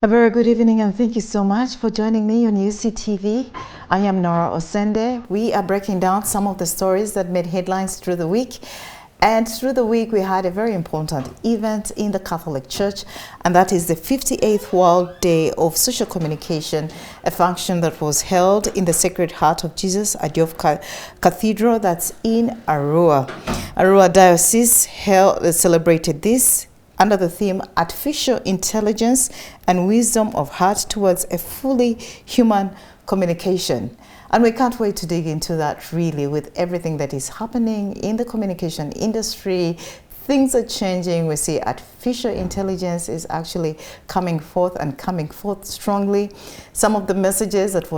A very good evening and thank you so much for joining me on Uctv. I am Nora Osende. We are breaking down some of the stories that made headlines through the week. And through the week, we had a very important event in the Catholic Church, and that is the 58th World Day of Social Communication, a function that was held in the Sacred Heart of Jesus at Diop Cathedral, that's in Arua. Arua Diocese celebrated this under the theme Artificial Intelligence and Wisdom of Heart Towards a Fully Human Communication. And we can't wait to dig into that really with everything that is happening in the communication industry. Things are changing. We see artificial intelligence is actually coming forth strongly. Some of the messages that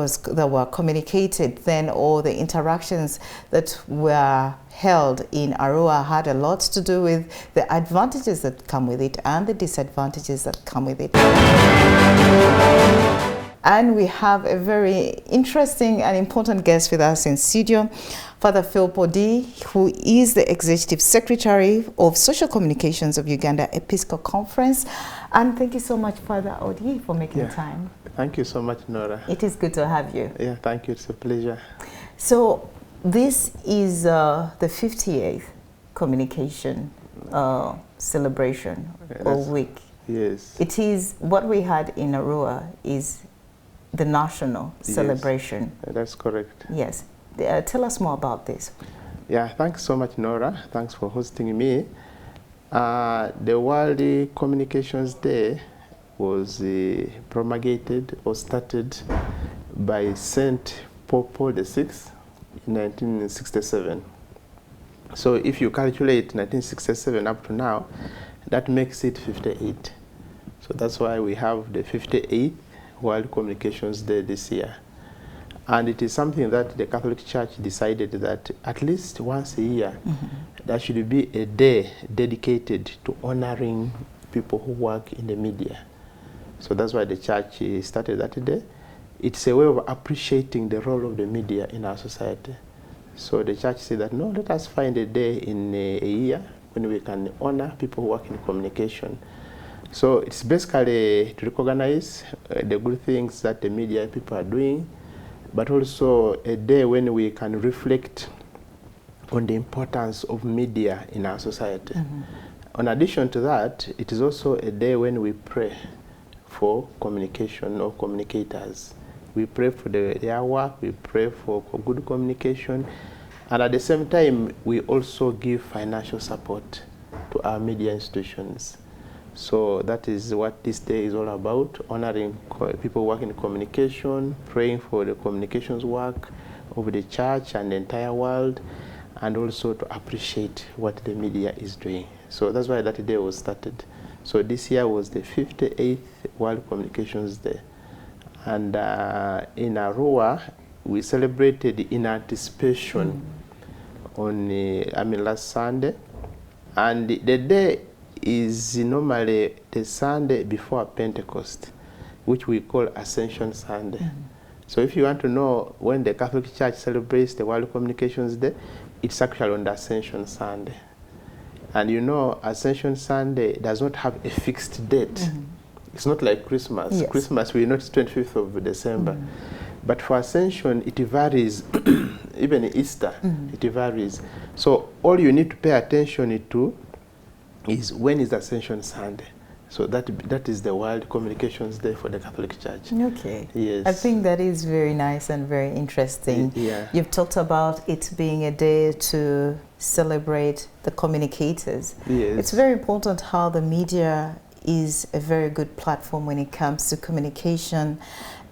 were communicated then, or the interactions that were held in Arua, had a lot to do with the advantages that come with it and the disadvantages that come with it. And we have a very interesting and important guest with us in studio, Father Phil Podi, who is the Executive Secretary of Social Communications of Uganda Episcopal Conference. And thank you so much, Father Odi, for making time. Thank you so much, Nora. It is good to have you. Yeah, thank you. It's a pleasure. So this is the 58th communication celebration or week. Yes. It is what we had in Arua is the national celebration. That's correct. Yes. Tell us more about this. Yeah, thanks so much, Nora. Thanks for hosting me. The World Communications Day was promulgated or started by Saint Paul VI in 1967. So if you calculate 1967 up to now, that makes it 58. So that's why we have the 58th World Communications Day this year. And it is something that the Catholic Church decided that at least once a year, there should be a day dedicated to honoring people who work in the media. So that's why the Church started that day. It's a way of appreciating the role of the media in our society. So the Church said that, no, let us find a day in a year when we can honor people who work in communication. So it's basically to recognize the good things that the media people are doing, but also a day when we can reflect on the importance of media in our society. In addition to that, it is also a day when we pray for communication or communicators. We pray for their work, we pray for good communication, and at the same time, we also give financial support to our media institutions. So that is what this day is all about, honoring people working in communication, praying for the communications work of the Church and the entire world, and also to appreciate what the media is doing. So that's why that day was started. So this year was the 58th World Communications Day. And in Arua, we celebrated in anticipation on last Sunday. And the day is normally the Sunday before Pentecost, which we call Ascension Sunday. So if you want to know when the Catholic Church celebrates the World Communications Day, it's actually on the Ascension Sunday. And you know, Ascension Sunday does not have a fixed date. It's not like Christmas. Yes. Christmas, we know it's 25th of December. But for Ascension, it varies. Even Easter, it varies. So all you need to pay attention to is when is Ascension Sunday. So that is the World Communications Day for the Catholic Church. Okay. Yes. I think that is very nice and very interesting. Yeah. You've talked about it being a day to celebrate the communicators. Yes. It's very important how the media is a very good platform when it comes to communication.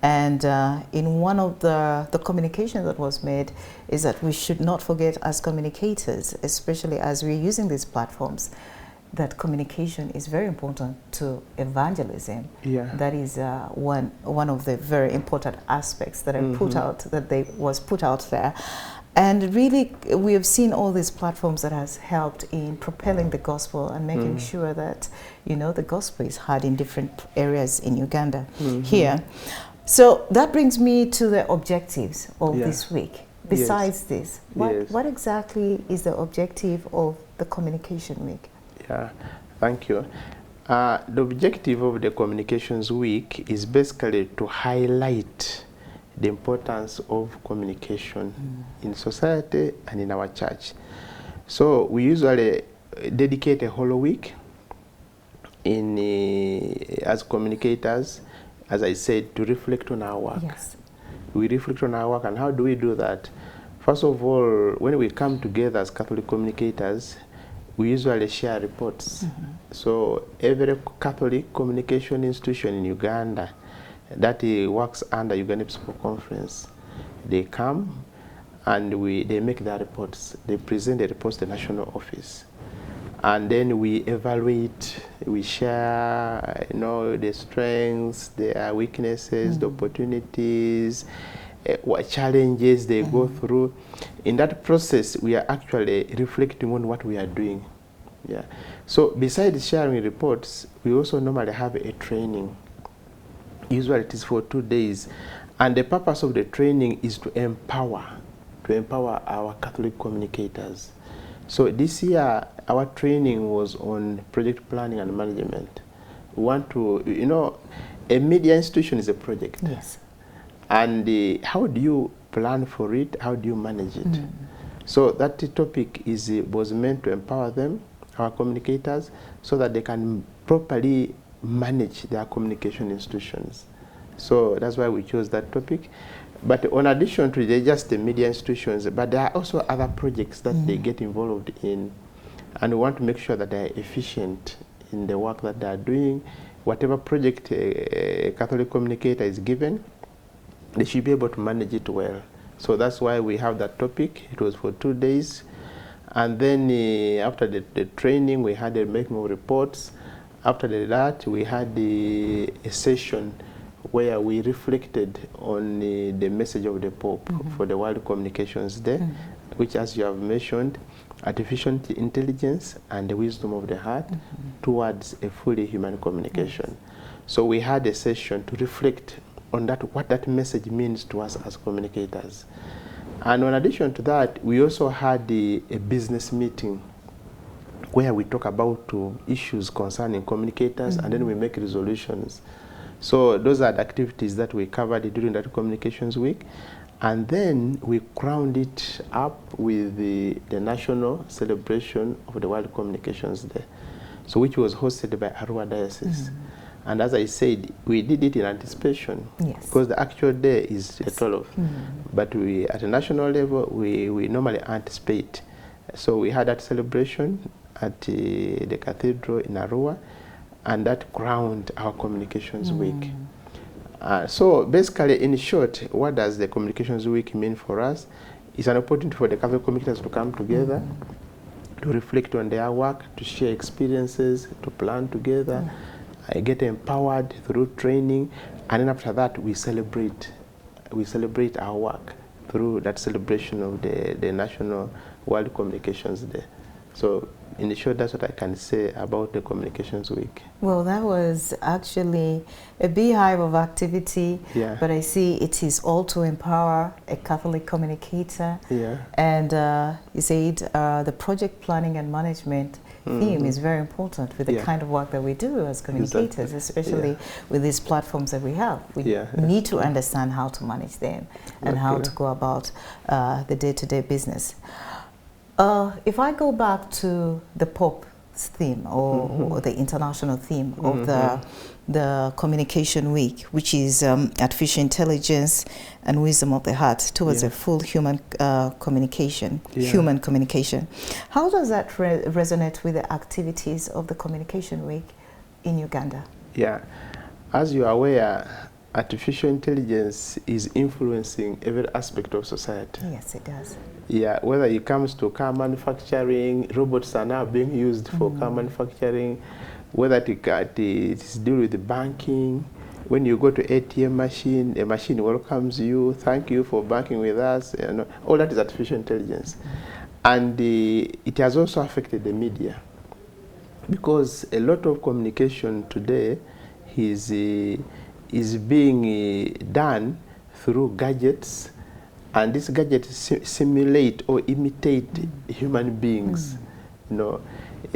And in one of the communications that was made is that we should not forget as communicators, especially as we're using these platforms, that communication is very important to evangelism. Yeah. That is one of the very important aspects that was put out there. And really, we have seen all these platforms that has helped in propelling the gospel and making sure that, you know, the gospel is heard in different areas in Uganda here. So that brings me to the objectives of this week. Besides this, what exactly is the objective of the Communication Week? Yeah, thank you. The objective of the Communications Week is basically to highlight the importance of communication in society and in our church. So we usually dedicate a whole week as communicators, as I said, to reflect on our work. Yes. We reflect on our work, and how do we do that? First of all, when we come together as Catholic communicators, we usually share reports. So every Catholic communication institution in Uganda that works under Uganda Episcopal Conference, they come and they make their reports. They present the reports to the national office. And then we evaluate, we share, the strengths, their weaknesses, the opportunities, what challenges they go through. In that process, we are actually reflecting on what we are doing. Yeah. So besides sharing reports, we also normally have a training. Usually it is for 2 days. And the purpose of the training is to empower our Catholic communicators. So this year, our training was on project planning and management. We want to, a media institution is a project. Yes. And how do you plan for it? How do you manage it? So that topic was meant to empower them, our communicators, so that they can properly manage their communication institutions. So that's why we chose that topic. But in addition to just the media institutions, but there are also other projects that they get involved in. And we want to make sure that they are efficient in the work that they are doing. Whatever project a Catholic communicator is given, they should be able to manage it well. So that's why we have that topic. It was for 2 days. And then after the training, we had a making of reports. After that, we had a session where we reflected on the message of the Pope for the World Communications Day, which, as you have mentioned, artificial intelligence and the wisdom of the heart towards a fully human communication. So we had a session to reflect on what that message means to us as communicators. And in addition to that, we also had a business meeting where we talk about issues concerning communicators, and then we make resolutions. So those are the activities that we covered during that Communications Week. And then we crowned it up with the national celebration of the World Communications Day, so which was hosted by Arua Diocese. And as I said, we did it in anticipation, because the actual day is the 12th. But at a national level, we normally anticipate. So we had that celebration at the cathedral in Arua, and that crowned our Communications Week. So basically, in short, what does the Communications Week mean for us? It's an opportunity for the Catholic communicators to come together, to reflect on their work, to share experiences, to plan together, get empowered through training, and then after that, we celebrate our work through that celebration of the National World Communications Day. So in short, that's what I can say about the Communications Week. Well, that was actually a beehive of activity, but I see it is all to empower a Catholic communicator. And you said the project planning and management theme is very important with the kind of work that we do as communicators, especially with these platforms that we have. We need to understand how to manage them and how to go about the day-to-day business. If I go back to the Pope's theme or the international theme of the Communication Week, which is artificial intelligence and wisdom of the heart towards a full human communication, human communication. How does that resonate with the activities of the Communication Week in Uganda? As you are aware, artificial intelligence is influencing every aspect of society. Yes, it does. Whether it comes to car manufacturing, robots are now being used for car manufacturing, whether it is deal with the banking. When you go to ATM machine, a machine welcomes you, thank you for banking with us. All that is artificial intelligence. And it has also affected the media, because a lot of communication today is being done through gadgets, and these gadgets simulate or imitate human beings.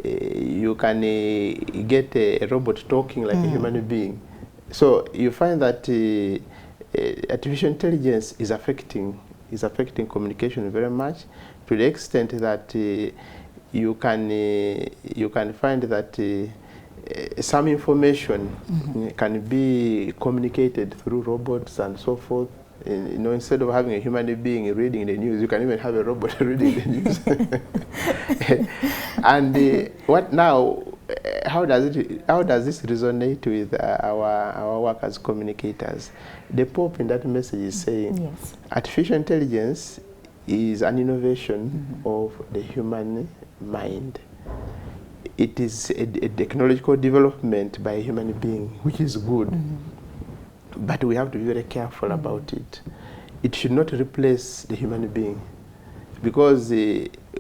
you can get a robot talking like a human being. So you find that artificial intelligence is affecting communication very much, to the extent that you can find that some information can be communicated through robots and so forth. You know, instead of having a human being reading the news, you can even have a robot reading the news. And what now? How does this resonate with our work as communicators? The Pope in that message is saying, artificial intelligence is an innovation of the human mind. It is a technological development by a human being, which is good. But we have to be very careful about it. It should not replace the human being, because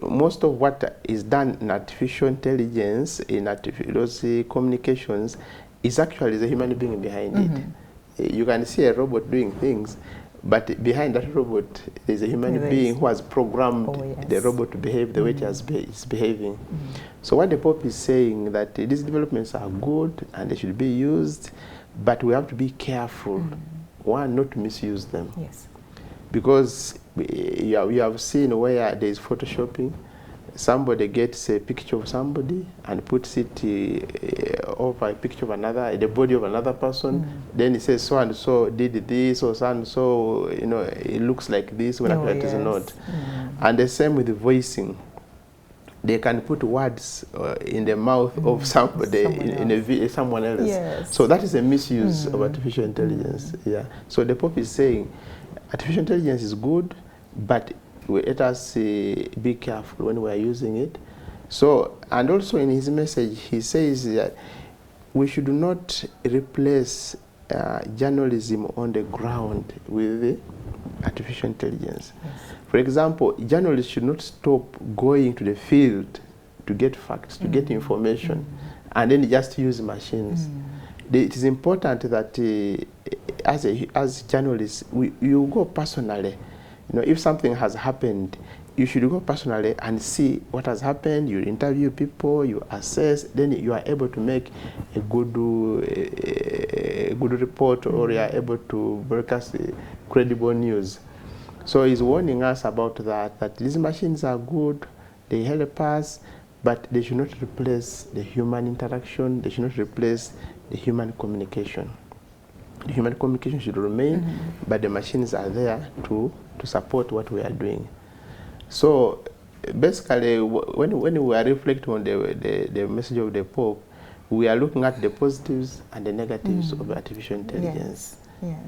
most of what is done in artificial intelligence, in those communications, is actually the human being behind it. You can see a robot doing things, but behind that robot is a human being who has programmed the robot to behave the way it's behaving. So what the Pope is saying, that these developments are good and they should be used, but we have to be careful, one, not to misuse them. Because we have seen where there is photoshopping. Somebody gets a picture of somebody and puts it over a picture of another, the body of another person. Then he says so and so did this, or so and so, you know, it looks like this when actually it is not. And the same with the voicing. They can put words in the mouth of somebody, someone else. So that is a misuse of artificial intelligence. So the Pope is saying artificial intelligence is good, but let us be careful when we are using it. So, and also in his message, he says that we should not replace journalism on the ground with artificial intelligence. For example, journalists should not stop going to the field to get facts, to get information, and then just use machines. It is important that as journalists, you go personally. You know, if something has happened, you should go personally and see what has happened. You interview people, you assess, then you are able to make a good report, or you are able to broadcast credible news. So he's warning us about that these machines are good, they help us, but they should not replace the human interaction, they should not replace the human communication. The human communication should remain, but the machines are there to support what we are doing. So basically, when we are reflecting on the message of the Pope, we are looking at the positives and the negatives of artificial intelligence.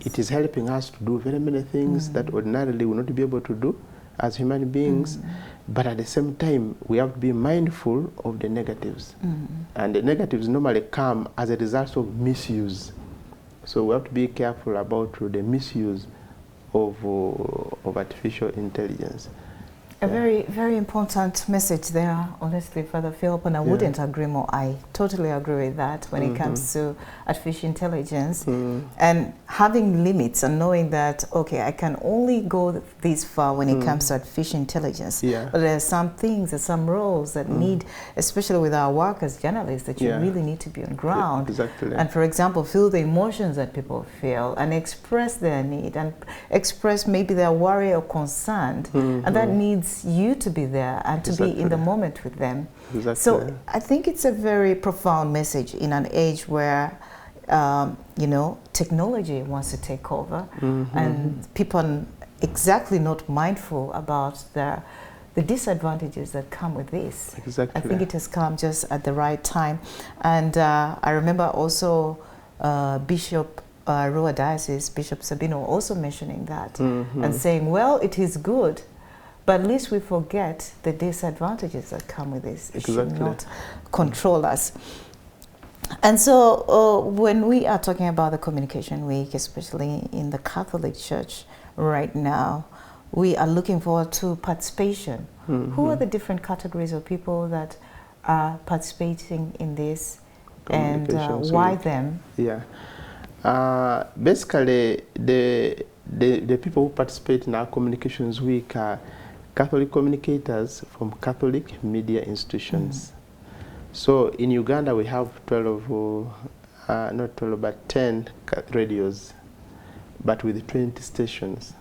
It is helping us to do very many things that ordinarily we will not be able to do as human beings, but at the same time, we have to be mindful of the negatives. And the negatives normally come as a result of misuse. So we have to be careful about the misuse of artificial intelligence. A very, very important message there, honestly, Father Philip, and I wouldn't agree more. I totally agree with that when it comes to artificial intelligence and having limits and knowing that, okay, I can only go this far when it comes to artificial intelligence. But there are some things, there's some roles that need, especially with our work as journalists, that you really need to be on ground. And for example, feel the emotions that people feel and express their need and express maybe their worry or concern. And that needs you to be there and to be in the moment with them. So I think it's a very profound message in an age where you know, technology wants to take over and people are exactly not mindful about the disadvantages that come with this. I think it has come just at the right time. And I remember also Bishop Roa Diocese, Bishop Sabino, also mentioning that and saying, well, it is good, but at least we forget the disadvantages that come with this. It should not control us. And so when we are talking about the Communication Week, especially in the Catholic Church right now, we are looking forward to participation. Who are the different categories of people that are participating in this, and why them? Basically, the people who participate in our Communications Week are Catholic communicators from Catholic media institutions. So in Uganda we have 12, not 12, but 10 radios, but with 20 stations.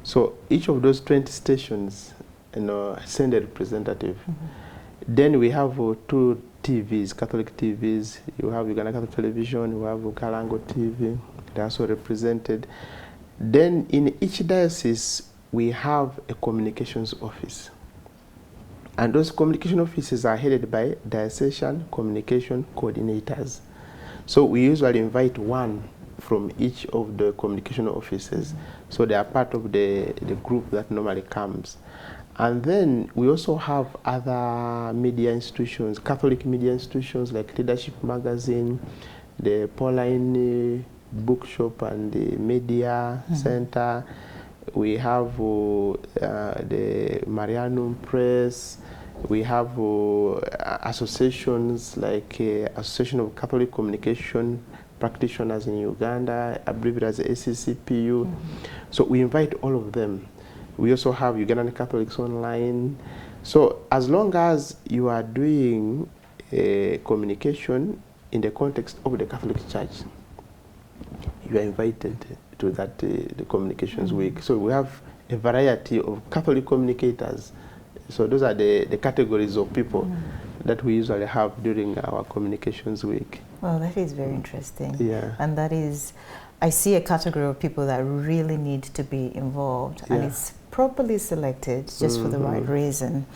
So each of those 20 stations, send a representative. Then we have 2 TVs, Catholic TVs. You have Uganda Catholic Television, you have Kalango TV. They're also represented. Then in each diocese, we have a communications office. And those communication offices are headed by diocesan communication coordinators. So we usually invite one from each of the communication offices. So they are part of the group that normally comes. And then we also have other media institutions, Catholic media institutions like Leadership Magazine, the Pauline Bookshop and the Media Center. We have the Marianum Press. We have associations like Association of Catholic Communication Practitioners in Uganda, abbreviated as ACCPU. So we invite all of them. We also have Ugandan Catholics Online. So as long as you are doing communication in the context of the Catholic Church, you are invited to that the Communications Week. So we have a variety of Catholic communicators. So those are the categories of people that we usually have during our Communications Week. Well, that is very interesting. Yeah. And that is, I see a category of people that really need to be involved, and it's properly selected just for the right reason.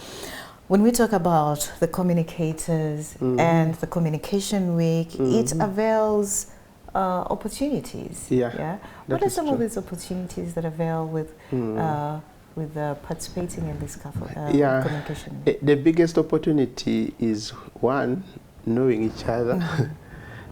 When we talk about the communicators and the Communication Week, it avails opportunities. Yeah. What are some of these opportunities that avail with participating in this communication? The biggest opportunity is one, knowing each other.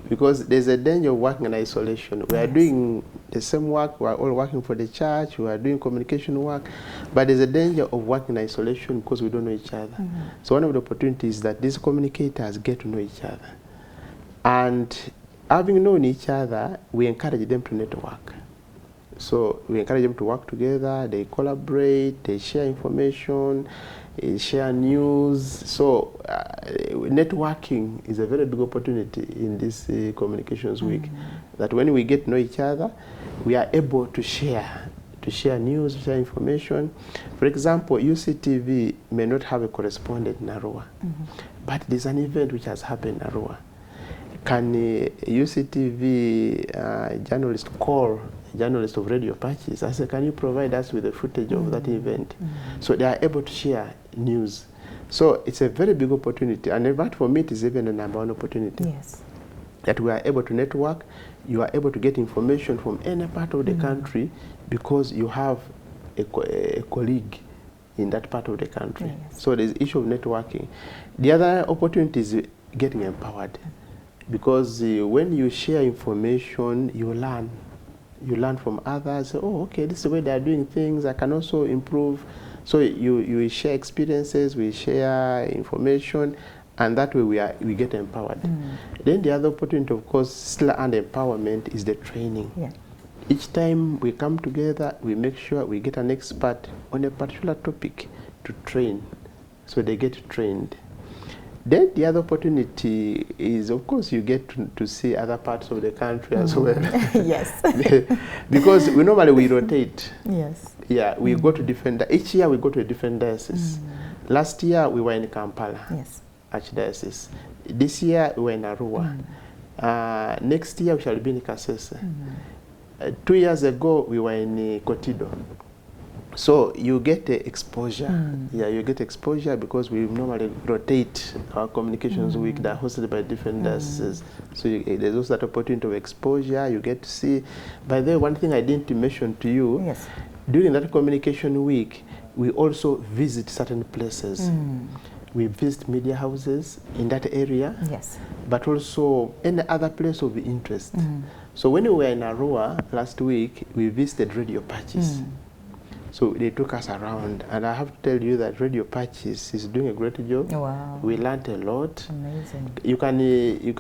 Because there's a danger of working in isolation. We are doing the same work, we are all working for the church, we are doing communication work, but there's a danger of working in isolation because we don't know each other. So one of the opportunities is that these communicators get to know each other. And having known each other, we encourage them to network. So we encourage them to work together, they collaborate, they share information, share news. So networking is a very big opportunity in this Communications Week. That when we get to know each other, we are able to share news, share information. For example, Uctv may not have a correspondent in Arua, but there's an event which has happened in Arua. Can a Uctv journalist call a journalist of Radio Patches? I said, can you provide us with the footage of that event? So they are able to share news. So it's a very big opportunity, and in fact for me it is even the #1 opportunity. Yes. That we are able to network, you are able to get information from any part of the country because you have a colleague in that part of the country. Yes. So there's the issue of networking. The other opportunity is getting empowered, because when you share information, you learn. You learn from others. Oh, okay, this is the way they are doing things. I can also improve. So you share experiences, we share information, and that way we get empowered. Then the other opportunity, of course, still under empowerment, is the training. Yeah. Each time we come together, we make sure we get an expert on a particular topic to train, so they get trained. Then the other opportunity is, of course, you get to see other parts of the country as well. Yes. Because we normally rotate. Yes. Yeah, we go to different, each year we go to a different diocese. Last year we were in Kampala, Archdiocese. This year we were in Arua. Next year we shall be in Kasese. 2 years ago we were in Kotido. So you get exposure. Yeah, you get exposure because we normally rotate our Communications Week that are hosted by different dioceses. So there's also that opportunity of exposure. You get to see. By the way, one thing I didn't mention to you, during that Communication Week, we also visit certain places. We visit media houses in that area, but also any other place of interest. So when we were in Arua last week, we visited Radio Patches. So they took us around, and I have to tell you that Radio Patches is doing a great job. Wow. We learned a lot. Amazing. You can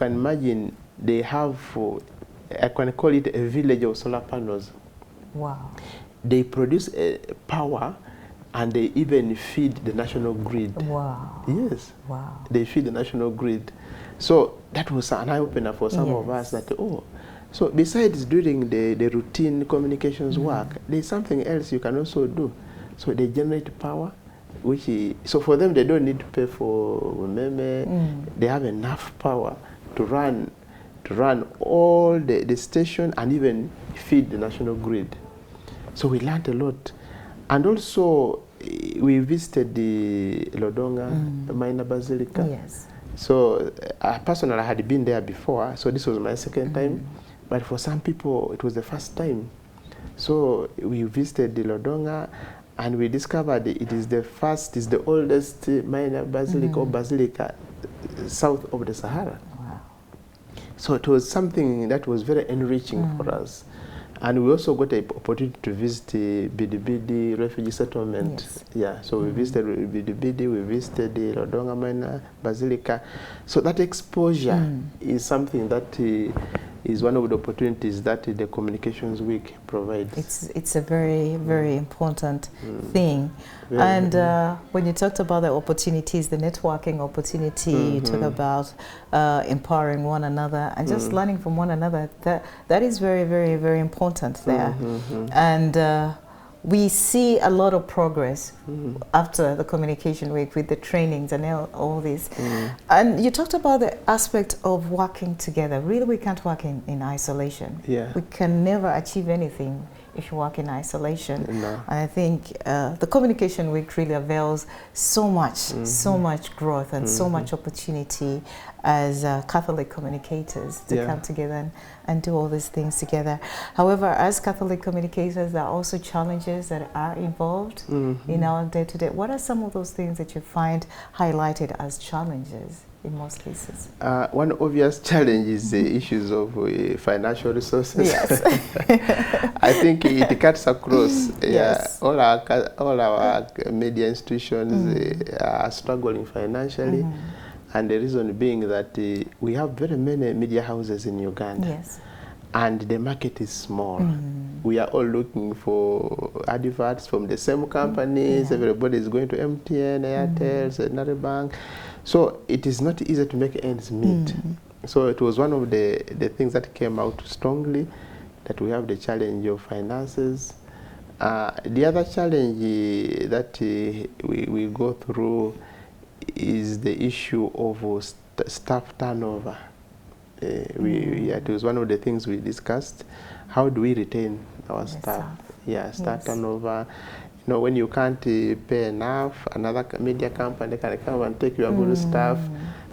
imagine they have, I can call it a village of solar panels. Wow. They produce power and they even feed the national grid. Wow. Yes. Wow. They feed the national grid. So that was an eye-opener for some of us that, oh, so besides doing the routine communications work, there's something else you can also do. So they generate power, so for them, they don't need to pay for meme. They have enough power to run all the station and even feed the national grid. So we learned a lot. And also, we visited the Lodonga Minor Basilica. Yes. So personally, I had been there before, so this was my second time. But for some people, it was the first time. So we visited the Lodonga, and we discovered it is the oldest minor basilica or basilica south of the Sahara. Wow. So it was something that was very enriching for us. And we also got an opportunity to visit the Bidibidi refugee settlement. Yes. Yeah, so we visited Bidibidi, we visited the Lodonga Minor Basilica. So that exposure is something that is one of the opportunities that the Communications Week provides. It's a very, very important thing. And when you talked about the opportunities, the networking opportunity, you talk about empowering one another and just learning from one another, that is very, very, very important there. And we see a lot of progress after the Communication Week with the trainings and all this. And you talked about the aspect of working together. Really, we can't work in isolation. Yeah. We can never achieve anything if you work in isolation. No. And I think the Communication Week really avails so much growth and so much opportunity as Catholic communicators to come together and do all these things together. However, as Catholic communicators, there are also challenges that are involved in our day-to-day. What are some of those things that you find highlighted as challenges in most cases? One obvious challenge is the issues of financial resources. Yes. I think it cuts across. Yes. All our media institutions are struggling financially. And the reason being that we have very many media houses in Uganda. Yes. And the market is small. We are all looking for adverts from the same companies. Everybody is going to MTN, Airtel, Central Bank. So it is not easy to make ends meet. So it was one of the things that came out strongly, that we have the challenge of finances. The other challenge that we go through is the issue of staff turnover. It was one of the things we discussed. How do we retain our staff? Yeah, staff turnover. You know, when you can't pay enough, another media company can come and take your good staff.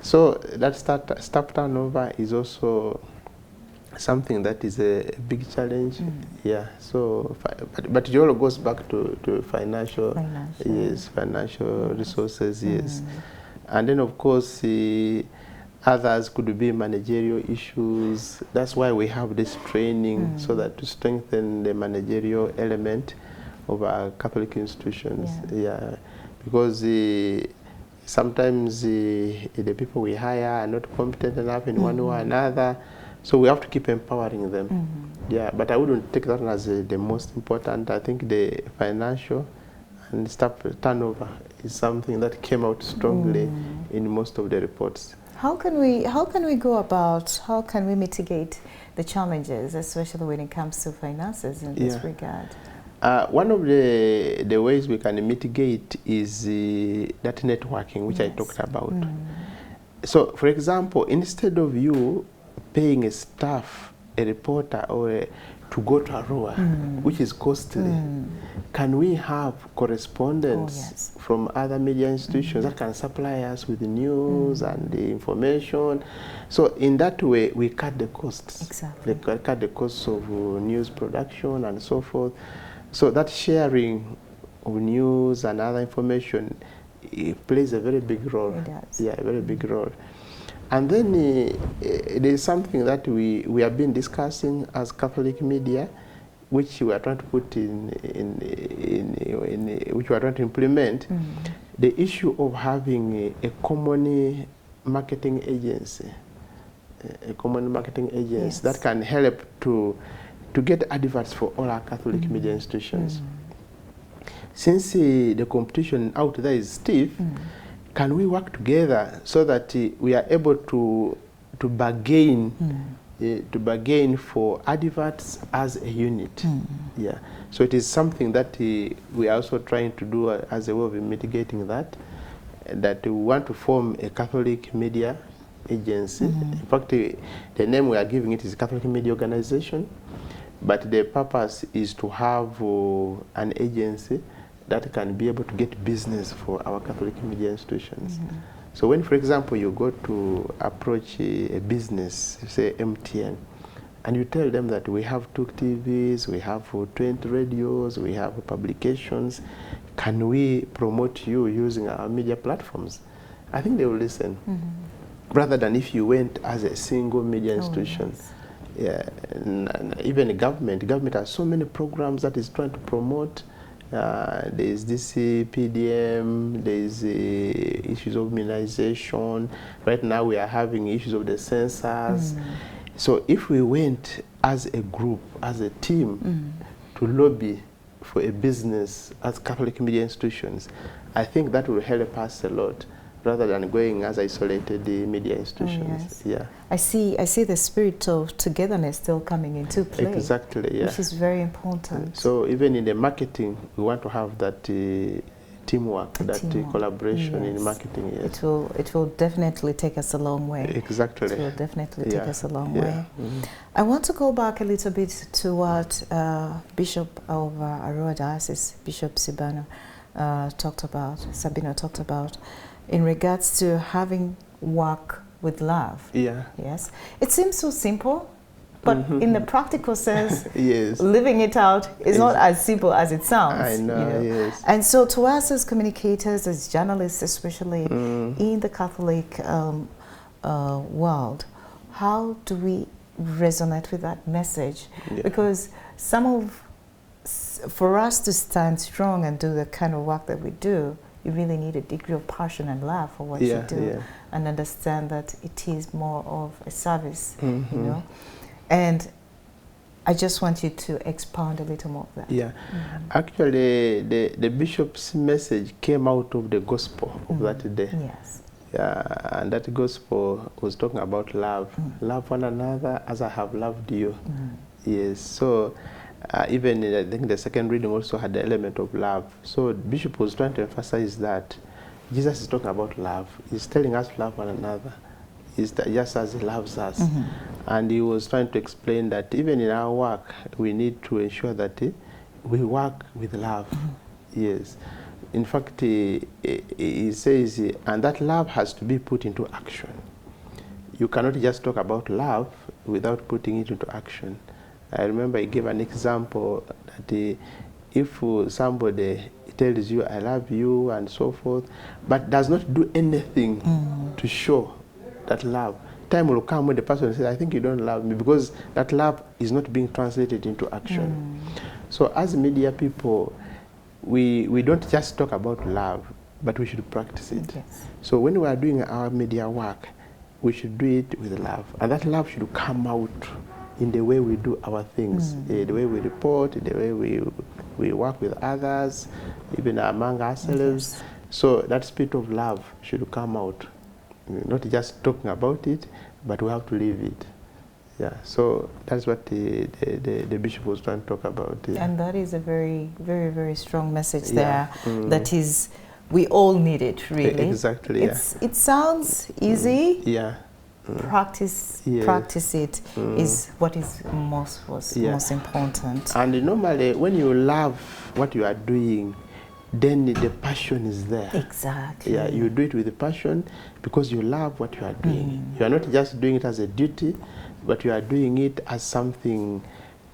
So that staff turnover is also something that is a big challenge. Yeah. So, but it all goes back to financial. Yes, financial resources. Yes, and then of course others could be managerial issues. That's why we have this training, so that to strengthen the managerial element of our Catholic institutions. Yeah, because sometimes the people we hire are not competent enough in one way or another. So we have to keep empowering them. Yeah, but I wouldn't take that as the most important. I think the financial and staff turnover is something that came out strongly in most of the reports. How can we go about, how can we mitigate the challenges, especially when it comes to finances in this regard? One of the ways we can mitigate is that networking, which I talked about. So, for example, instead of you paying a staff, a reporter, or to go to Arua, which is costly, can we have correspondence from other media institutions that can supply us with the news and the information? So in that way, we cut the costs. Exactly. We cut the costs of news production and so forth. So that sharing of news and other information, it plays a very big role. It does. Yeah, a very big role. And then there is something that we have been discussing as Catholic media, which we are trying to put which we are trying to implement, the issue of having a common marketing agency, that can help to get adverts for all our Catholic media institutions. since the competition out there is stiff, can we work together so that we are able to bargain for adverts as a unit? Yeah. So it is something that we are also trying to do as a way of mitigating that we want to form a Catholic media agency. In fact, the name we are giving it is Catholic Media Organization, but the purpose is to have an agency that can be able to get business for our Catholic media institutions. So when, for example, you go to approach a business, say MTN, and you tell them that we have Uctvs, we have 20 radios, we have publications, can we promote you using our media platforms? I think they will listen. Rather than if you went as a single media institution. Yeah, and even the government has so many programs that is trying to promote. There's this PDM, there's issues of immunization. Right now we are having issues of the census. So if we went as a group, as a team, to lobby for a business as Catholic media institutions, I think that will help us a lot, rather than going as isolated media institutions. Yeah. I see the spirit of togetherness still coming into play. Exactly, yeah. Which is very important. So even in the marketing, we want to have that teamwork, collaboration in marketing. Yes. It will definitely take us a long way. Exactly. It will definitely take us a long way. I want to go back a little bit to what Bishop of Arua Diocese, Bishop Sabino talked about in regards to having work with love. Yeah. Yes. It seems so simple, but in the practical sense, yes, living it out is not as simple as it sounds. I know, yes. And so to us as communicators, as journalists, especially in the Catholic world, how do we resonate with that message? Yeah. Because for us to stand strong and do the kind of work that we do, you really need a degree of passion and love for what you do, and understand that it is more of a service, you know. And I just want you to expound a little more of that. Yeah, actually, the bishop's message came out of the gospel of that day. Yes. Yeah, and that gospel was talking about love. Love one another as I have loved you. Yes, so even I think the second reading also had the element of love. So Bishop was trying to emphasize that Jesus is talking about love. He's telling us to love one another. Is that just as he loves us. And he was trying to explain that even in our work, we need to ensure that we work with love. Yes. In fact, he says, and that love has to be put into action. You cannot just talk about love without putting it into action. I remember he gave an example that if somebody tells you, I love you, and so forth, but does not do anything to show that love, time will come when the person says, I think you don't love me, because that love is not being translated into action. So as media people, we don't just talk about love, but we should practice it. Yes. So when we are doing our media work, we should do it with love. And that love should come out in the way we do our things, the way we report, the way we work with others, even among ourselves. Yes. So that spirit of love should come out. Not just talking about it, but we have to live it. Yeah, so that's what the bishop was trying to talk about. Yeah. And that is a very, very, very strong message there. That is, we all need it, really. Exactly, It sounds easy. Yeah. Practice it is what is most important. And normally, when you love what you are doing, then the passion is there. Exactly. Yeah, you do it with the passion because you love what you are doing. You are not just doing it as a duty, but you are doing it as something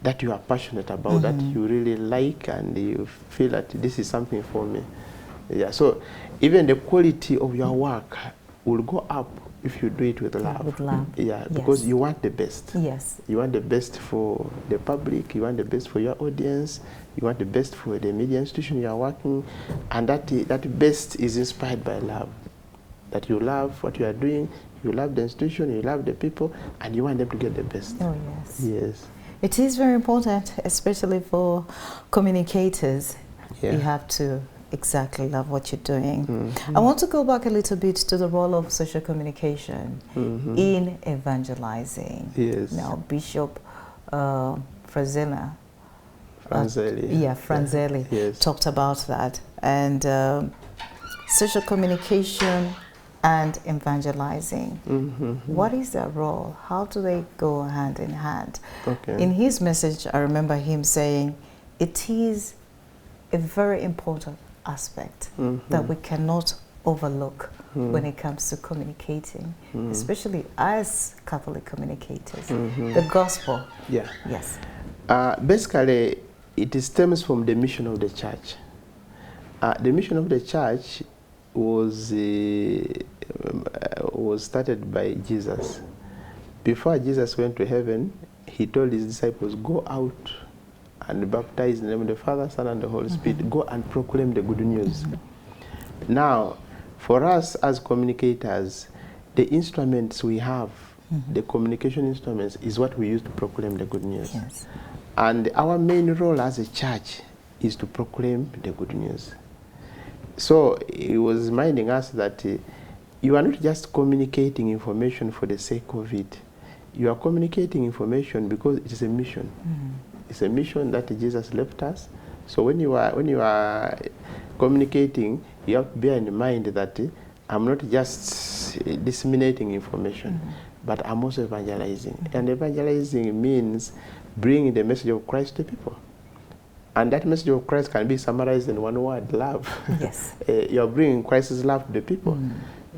that you are passionate about, that you really like, and you feel that this is something for me. Yeah, so even the quality of your work will go up if you do it with love. With love. Yeah, because you want the best. Yes. You want the best for the public, you want the best for your audience, you want the best for the media institution you are working, and that best is inspired by love. That you love what you are doing, you love the institution, you love the people, and you want them to get the best. Oh, yes. Yes. It is very important, especially for communicators. Yeah. You have to exactly love what you're doing. I want to go back a little bit to the role of social communication in evangelizing. Yes. Now, Bishop Franzelli Yes. talked about that. And social communication and evangelizing. What is their role? How do they go hand in hand? Okay. In his message, I remember him saying, it is a very important aspect that we cannot overlook when it comes to communicating, especially as Catholic communicators. The gospel. Yeah. Yes. Basically, it stems from the mission of the church. The mission of the church was started by Jesus. Before Jesus went to heaven, he told his disciples, go out and baptize in the name of the Father, Son, and the Holy Spirit. Go and proclaim the good news. Now, for us as communicators, the instruments we have, the communication instruments, is what we use to proclaim the good news. Yes. And our main role as a church is to proclaim the good news. So he was reminding us that you are not just communicating information for the sake of it. You are communicating information because it is a mission. It's a mission that Jesus left us. So when you are communicating, you have to bear in mind that I'm not just disseminating information, but I'm also evangelizing. And evangelizing means bringing the message of Christ to people. And that message of Christ can be summarized in one word: love. Yes. You're bringing Christ's love to the people.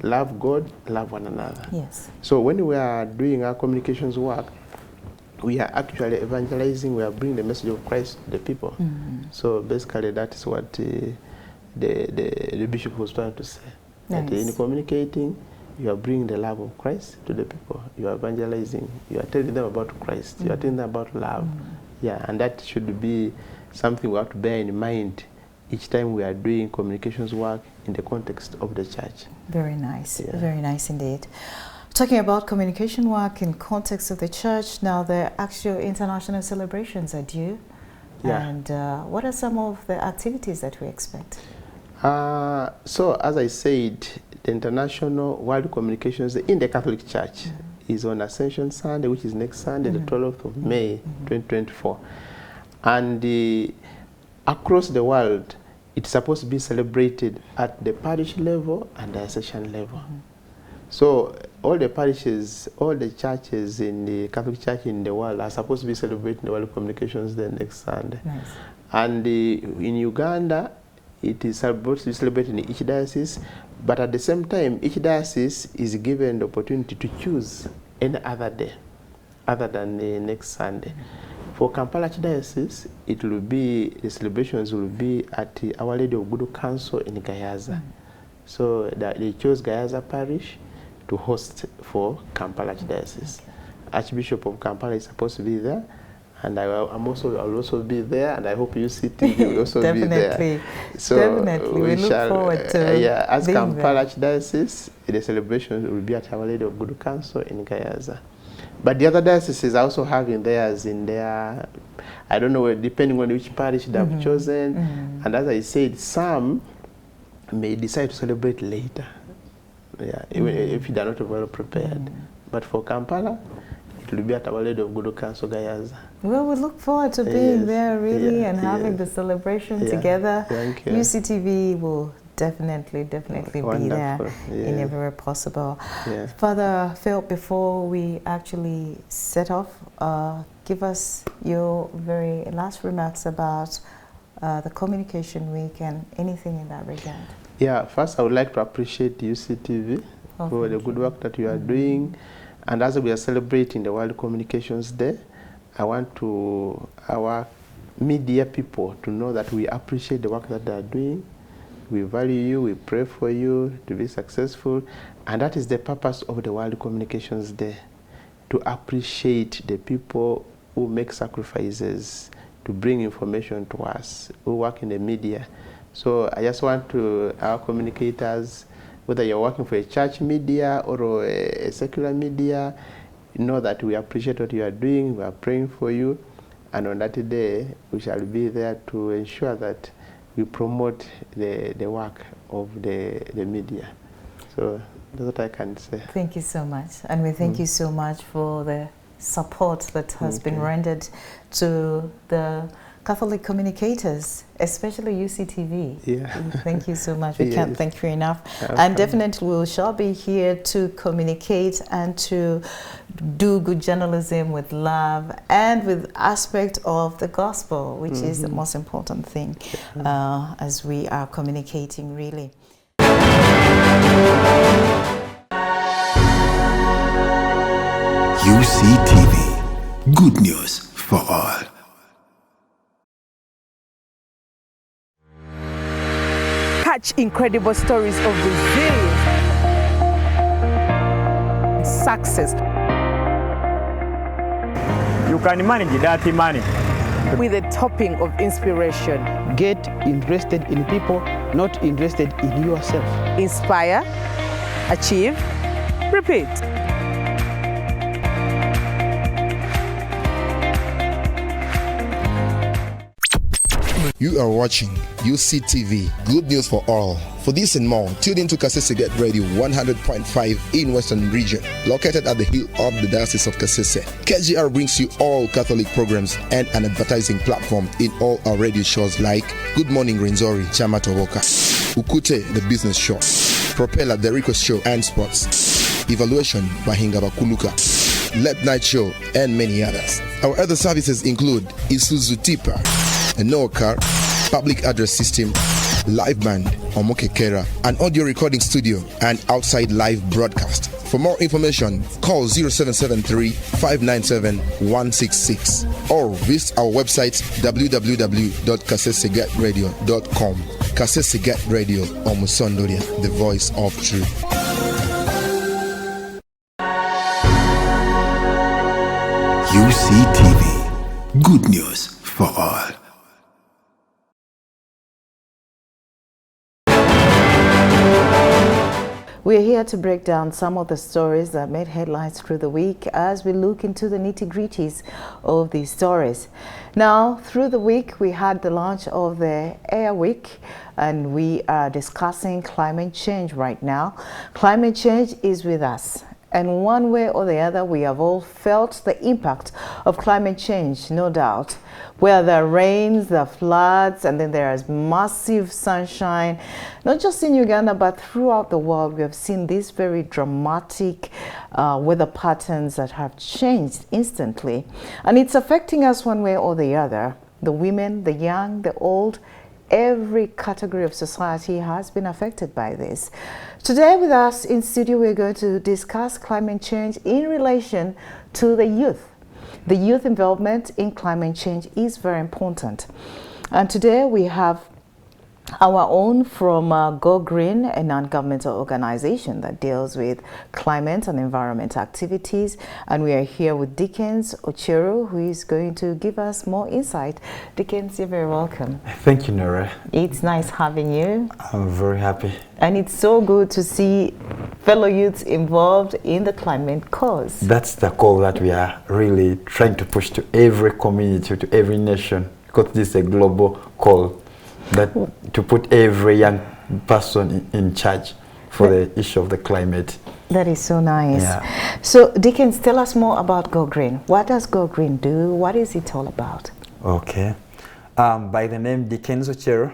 Love God, love one another. Yes. So when we are doing our communications work, we are actually evangelizing, we are bringing the message of Christ to the people. So basically that is what the bishop was trying to say. Nice. That in communicating, you are bringing the love of Christ to the people. You are evangelizing, you are telling them about Christ, you are telling them about love. Yeah, and that should be something we have to bear in mind each time we are doing communications work in the context of the church. Very nice. Yeah. Very nice indeed. Talking about communication work in context of the church, now the actual international celebrations are due. Yeah. And what are some of the activities that we expect? So as I said, the International World Communications in the Catholic Church is on Ascension Sunday, which is next Sunday, the 12th of May, 2024. And across the world, it's supposed to be celebrated at the parish level and the accession level. So all the parishes, all the churches in the Catholic Church in the world are supposed to be celebrating the World Communications Day next Sunday. Nice. And in Uganda, it is supposed to be celebrated in each diocese, but at the same time, each diocese is given the opportunity to choose any other day other than the next Sunday. For Kampala Archdiocese, it will be, the celebrations will be at Our Lady of Good Counsel in Gayaza. So they chose Gayaza Parish to host for Kampala Archdiocese. Archbishop of Kampala is supposed to be there, and I'll also be there, and I hope Uctv will also be there. So definitely, we look forward to yeah, as being Kampala there. Archdiocese, the celebrations will be at Our Lady of Good Counsel in Gayaza. But the other dioceses are also having theirs in their, I don't know, depending on which parish they have chosen. And as I said, some may decide to celebrate later, even if they are not well prepared. But for Kampala, it will be at Our Lady of Good Counsel, Gayaza. Well, we look forward to being there, really, and having the celebration together. Thank you. Uctv will definitely be there in every way possible. Father Phil, before we actually set off, give us your very last remarks about the Communication Week and anything in that regard. Yeah, first I would like to appreciate Uctv for the good work that you are doing. And as we are celebrating the World Communications Day, I want our media people to know that we appreciate the work that they are doing. We value you, we pray for you to be successful, and that is the purpose of the World Communications Day, to appreciate the people who make sacrifices to bring information to us, who work in the media. So I just want our communicators, whether you're working for a church media or a secular media, know that we appreciate what you are doing, we are praying for you, and on that day we shall be there to ensure that we promote the work of the media. So that's what I can say. Thank you so much. And we thank you so much for the support that has been rendered to the Catholic communicators, especially UCTV. Yeah. Thank you so much. We can't thank you enough. Okay. And definitely we shall be here to communicate and to do good journalism with love and with aspect of the gospel, which is the most important thing as we are communicating, really. UCTV, good news for all. Catch incredible stories of resilience, success. You can manage that money with a topping of inspiration. Get interested in people, not interested in yourself. Inspire, achieve, repeat. You are watching UCTV, good news for all. For this and more, tune in to Kasese Get Radio 100.5 in Western Region, located at the hill of the Diocese of Kasese. KGR brings you all Catholic programs and an advertising platform in all our radio shows like Good Morning Renzori, Chama Towoka, Ukute, the business show, Propeller, the request show and sports, Evaluation, Mahinga Bakuluka, Late Night Show, and many others. Our other services include Isuzu Tipa, a no car, public address system, live band, Omokekera, an audio recording studio, and outside live broadcast. For more information, call 0773 597 166 or visit our website www.kasesegatradio.com. Kasese Radio, Omusondoria, the voice of truth. UCTV, good news for all. We're here to break down some of the stories that made headlines through the week as we look into the nitty-gritties of these stories. Now, through the week, we had the launch of the Air Week, and we are discussing climate change right now. Climate change is with us. And one way or the other, we have all felt the impact of climate change, no doubt. Where there are rains, there are floods, and then there is massive sunshine. Not just in Uganda, but throughout the world, we have seen these very dramatic weather patterns that have changed instantly. And it's affecting us one way or the other. The women, the young, the old, every category of society has been affected by this. Today with us in studio, we're going to discuss climate change in relation to the youth. The youth involvement in climate change is very important. And today we have our own from Go Green, a non-governmental organization that deals with climate and environment activities. And we are here with Dickens Ocheru, who is going to give us more insight. Dickens, you're very welcome. Thank you, Nora. It's nice having you. I'm very happy. And it's so good to see fellow youths involved in the climate cause. That's the call that we are really trying to push to every community, to every nation, because this is a global call. That to put every young person in charge for the issue of the climate. That is so nice. Yeah. So Dickens, tell us more about Go Green. What does Go Green do? What is it all about? Okay. By the name Dickens Ocheru,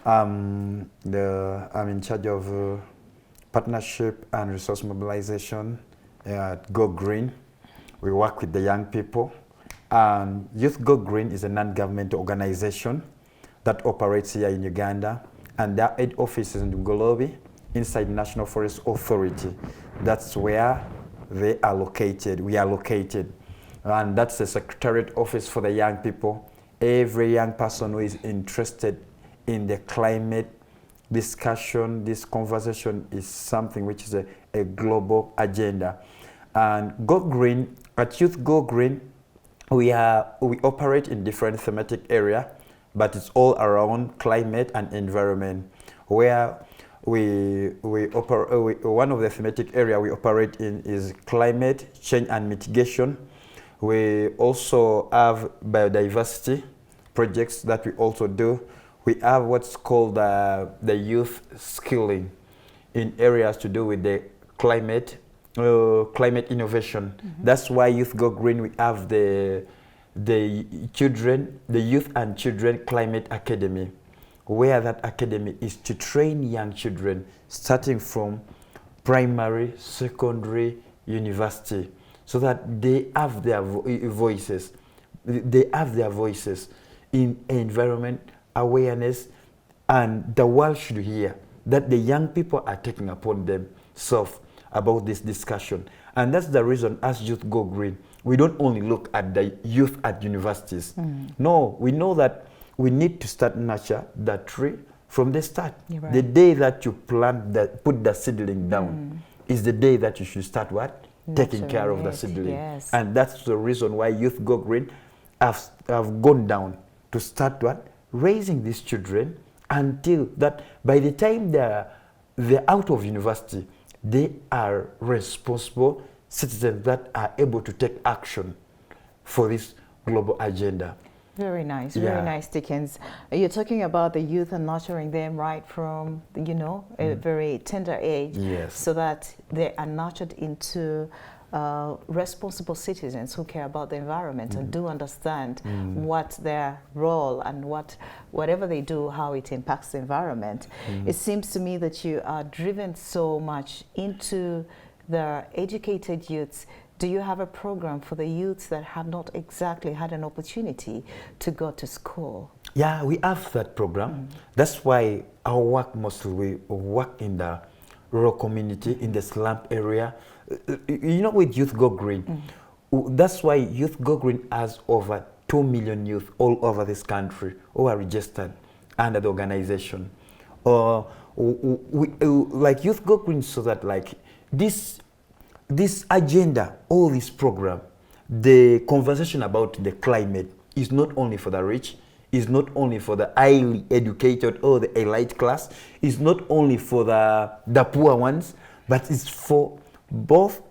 I'm in charge of partnership and resource mobilization at Go Green. We work with the young people. Youth Go Green is a non-governmental organization that operates here in Uganda, and their head office is in Ngolobi, inside National Forest Authority. That's where they are located, we are located. And that's the secretariat office for the young people. Every young person who is interested in the climate discussion, this conversation is something which is a global agenda. And Go Green, at Youth Go Green, we operate in different thematic areas, but it's all around climate and environment, where one of the thematic area we operate in is climate change and mitigation. We also have biodiversity projects that we also do. We have what's called the youth skilling in areas to do with the climate innovation. That's why Youth Go Green, we have the Youth and Children Climate Academy, where that academy is to train young children starting from primary, secondary, university, so that they have their voices. They have their voices in environment awareness, and the world should hear that the young people are taking upon themselves about this discussion. And that's the reason as Youth Go Green, we don't only look at the youth at universities. No, we know that we need to start nurture the tree from the start. Right. The day that you plant put the seedling down is the day that you should start what? Taking care of the seedling. Yes. And that's the reason why Youth Go Green have gone down to start what? Raising these children until that by the time they're out of university, they are responsible citizens that are able to take action for this global agenda. Very nice, Yeah. very nice, Dickens. You're talking about the youth and nurturing them right from, a very tender age, Yes. so that they are nurtured into responsible citizens who care about the environment and do understand what their role and whatever they do, how it impacts the environment. It seems to me that you are driven so much into the educated youths. Do you have a program for the youths that have not exactly had an opportunity to go to school? Yeah, we have that program. That's why our work mostly, we work in the rural community, in the slum area. With Youth Go Green, that's why Youth Go Green has over 2 million youth all over this country who are registered under the organization. Like Youth Go Green, so that like this agenda, all this program, the conversation about the climate is not only for the rich, is not only for the highly educated or the elite class, is not only for the poor ones, but it's for both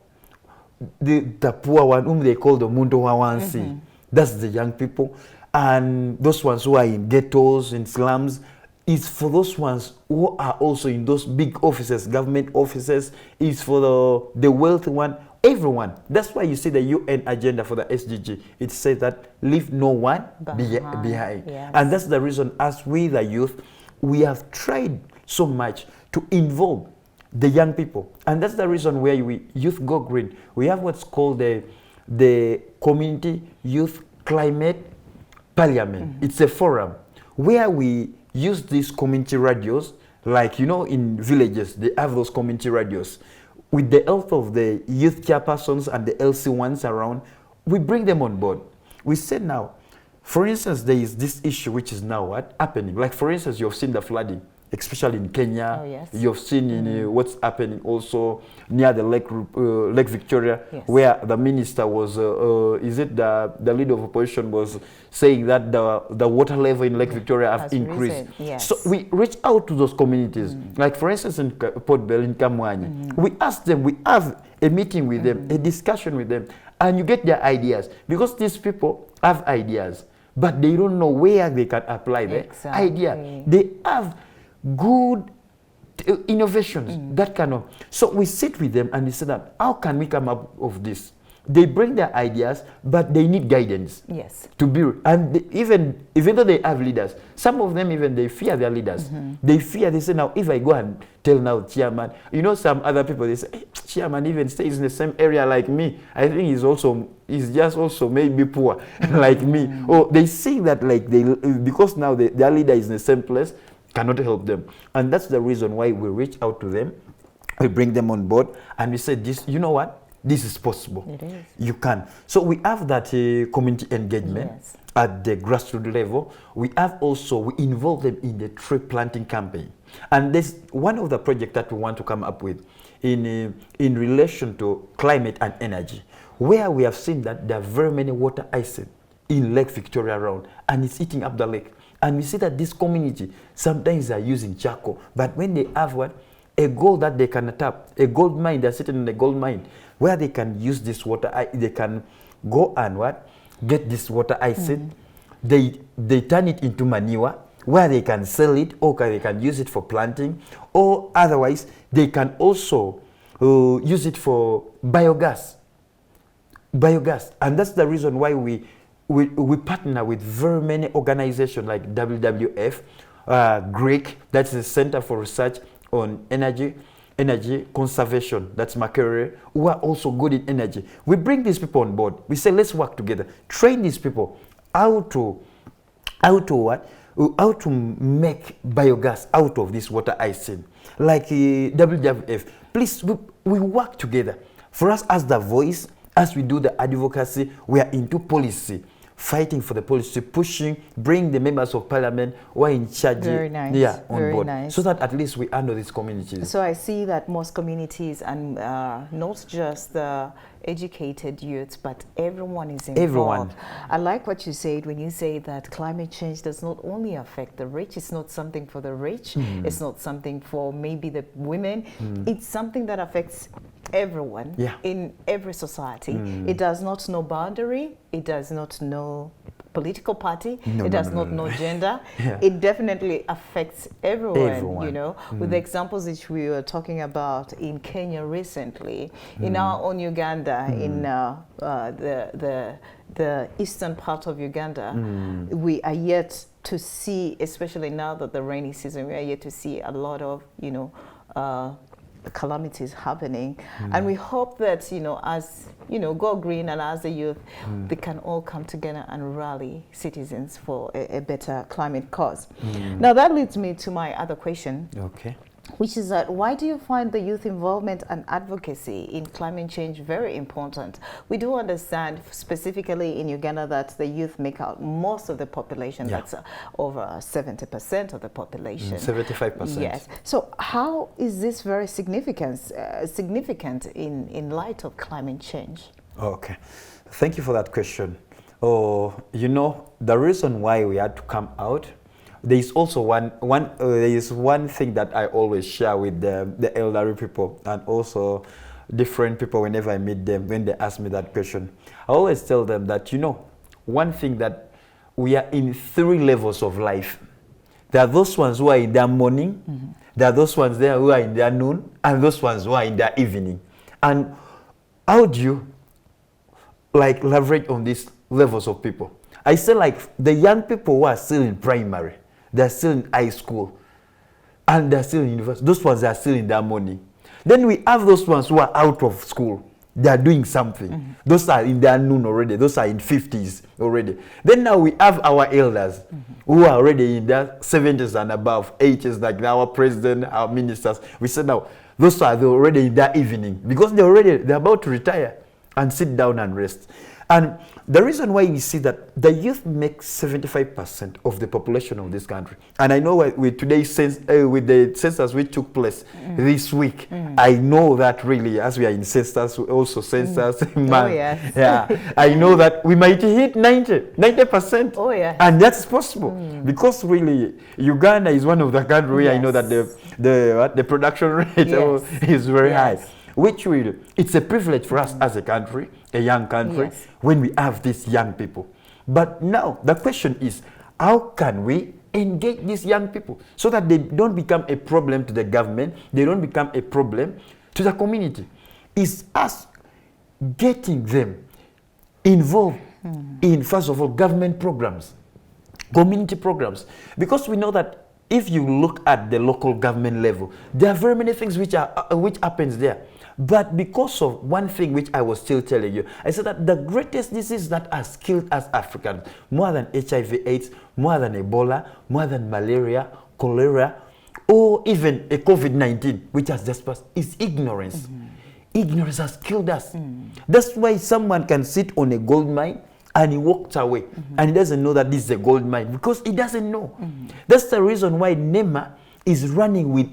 the poor one, whom they call the Mundo Wawansi. That's the young people. And those ones who are in ghettos, in slums, is for those ones who are also in those big offices, government offices, is for the wealthy one, everyone. That's why you see the UN agenda for the SDG. It says that leave no one behind. Yes. And that's the reason, as we the youth, we have tried so much to involve the young people. And that's the reason where Youth Go Green, we have what's called the Community Youth Climate Parliament. It's a forum where we use these community radios, like, in villages, they have those community radios. With the help of the youth chairpersons and the LC ones around, we bring them on board. We say now, for instance, there is this issue which is now happening. Like, for instance, you've seen the flooding, especially in Kenya. Oh, yes. You've seen in what's happening also near the Lake Victoria, Yes. where the minister was, the leader of opposition was saying that the water level in Lake Victoria have Has increased. risen, yes. So we reach out to those communities. Like, for instance, in Port Bell, in Kamwani, we ask them, we have a meeting with them, a discussion with them, and you get their ideas. Because these people have ideas, but they don't know where they can apply the idea. They have good innovations, that kind of. So we sit with them and we say that, how can we come up of this? They bring their ideas, but they need guidance. Yes. To be, and even though they have leaders, some of them even they fear their leaders. They fear. They say, now if I go and tell now chairman, some other people, they say, hey, chairman even stays in the same area like me. I think he's just also maybe poor like me. Or they say that like because now their leader is in the same place, cannot help them. And that's the reason why we reach out to them, we bring them on board, and we say, this, you know what? This is possible. It is. You can. So we have that community engagement at the grassroots level. We involve them in the tree planting campaign. And there's one of the projects that we want to come up with in relation to climate and energy, where we have seen that there are very many water ice in Lake Victoria around, and it's eating up the lake. And we see that this community sometimes are using charcoal, but when they have a gold that they can tap, a gold mine, they're sitting in a gold mine, where they can use this water, they can go and get this water ice, they turn it into manure. where they can sell it, or they can use it for planting, or otherwise they can also use it for biogas. And that's the reason why we partner with very many organizations like WWF, Greek, that's the Center for Research on Energy Conservation, that's Makerere, who are also good in energy. We bring these people on board. We say, let's work together. Train these people how to make biogas out of this water icing. Like WWF, please, we work together. For us as the voice, as we do the advocacy, we are into policy, fighting for the policy, pushing, bring the members of parliament who are in charge on board, so that at least we handle these communities. So I see that most communities, and not just the educated youths, but everyone is involved. Everyone. I like what you said when you say that climate change does not only affect the rich. It's not something for the rich. It's not something for maybe the women. It's something that affects everyone in every society. It does not know boundary. It does not know political party. It does not know gender. It definitely affects everyone. You know, with the examples which we were talking about in Kenya recently, in our own Uganda, in the eastern part of Uganda, we are yet to see, especially now that the rainy season, we are yet to see a lot of, you know, calamities happening, and we hope that, you know, as you know, Go Green and as a youth, they can all come together and rally citizens for a better climate cause. Now that leads me to my other question, which is that why do you find the youth involvement and advocacy in climate change very important? We do understand specifically in Uganda that the youth make out most of the population. That's over 70% of the population. 75%. Yes. So how is this very significant in light of climate change? Okay. Thank you for that question. Oh, you know, the reason why we had to come out, there is also one thing that I always share with the elderly people and also different people whenever I meet them, when they ask me that question. I always tell them that, you know, one thing that we are in 3 levels of life. There are those ones who are in their morning, there are those ones there who are in their noon, and those ones who are in their evening. And how do you like leverage on these levels of people? I say, like, the young people who are still in primary, they're still in high school, and they're still in university. Those ones are still in their morning. Then we have those ones who are out of school. They are doing something. Those are in their noon already. Those are in 50s already. Then now we have our elders who are already in their 70s and above, 80s, like our president, our ministers. We said now, those are already in their evening because they're about to retire and sit down and rest. And the reason why we see that the youth make 75% of the population of this country, and I know with today's with the census which took place this week, I know that really, as we are in census, also census month, I know that we might hit 90%. Oh yeah, and that's possible because really Uganda is one of the countries where I know that the production rate is very high. Which will, it's a privilege for us as a country, a young country, when we have these young people. But now the question is, how can we engage these young people so that they don't become a problem to the government, they don't become a problem to the community? It's us getting them involved in, first of all, government programs, community programs, because we know that if you look at the local government level, there are very many things which happens there. But because of one thing which I was still telling you, I said that the greatest disease that has killed us Africans, more than HIV/AIDS, more than Ebola, more than malaria, cholera, or even a COVID-19, which has just passed, is ignorance. Ignorance has killed us. That's why someone can sit on a gold mine and he walks away and he doesn't know that this is a gold mine because he doesn't know. That's the reason why NEMA is running with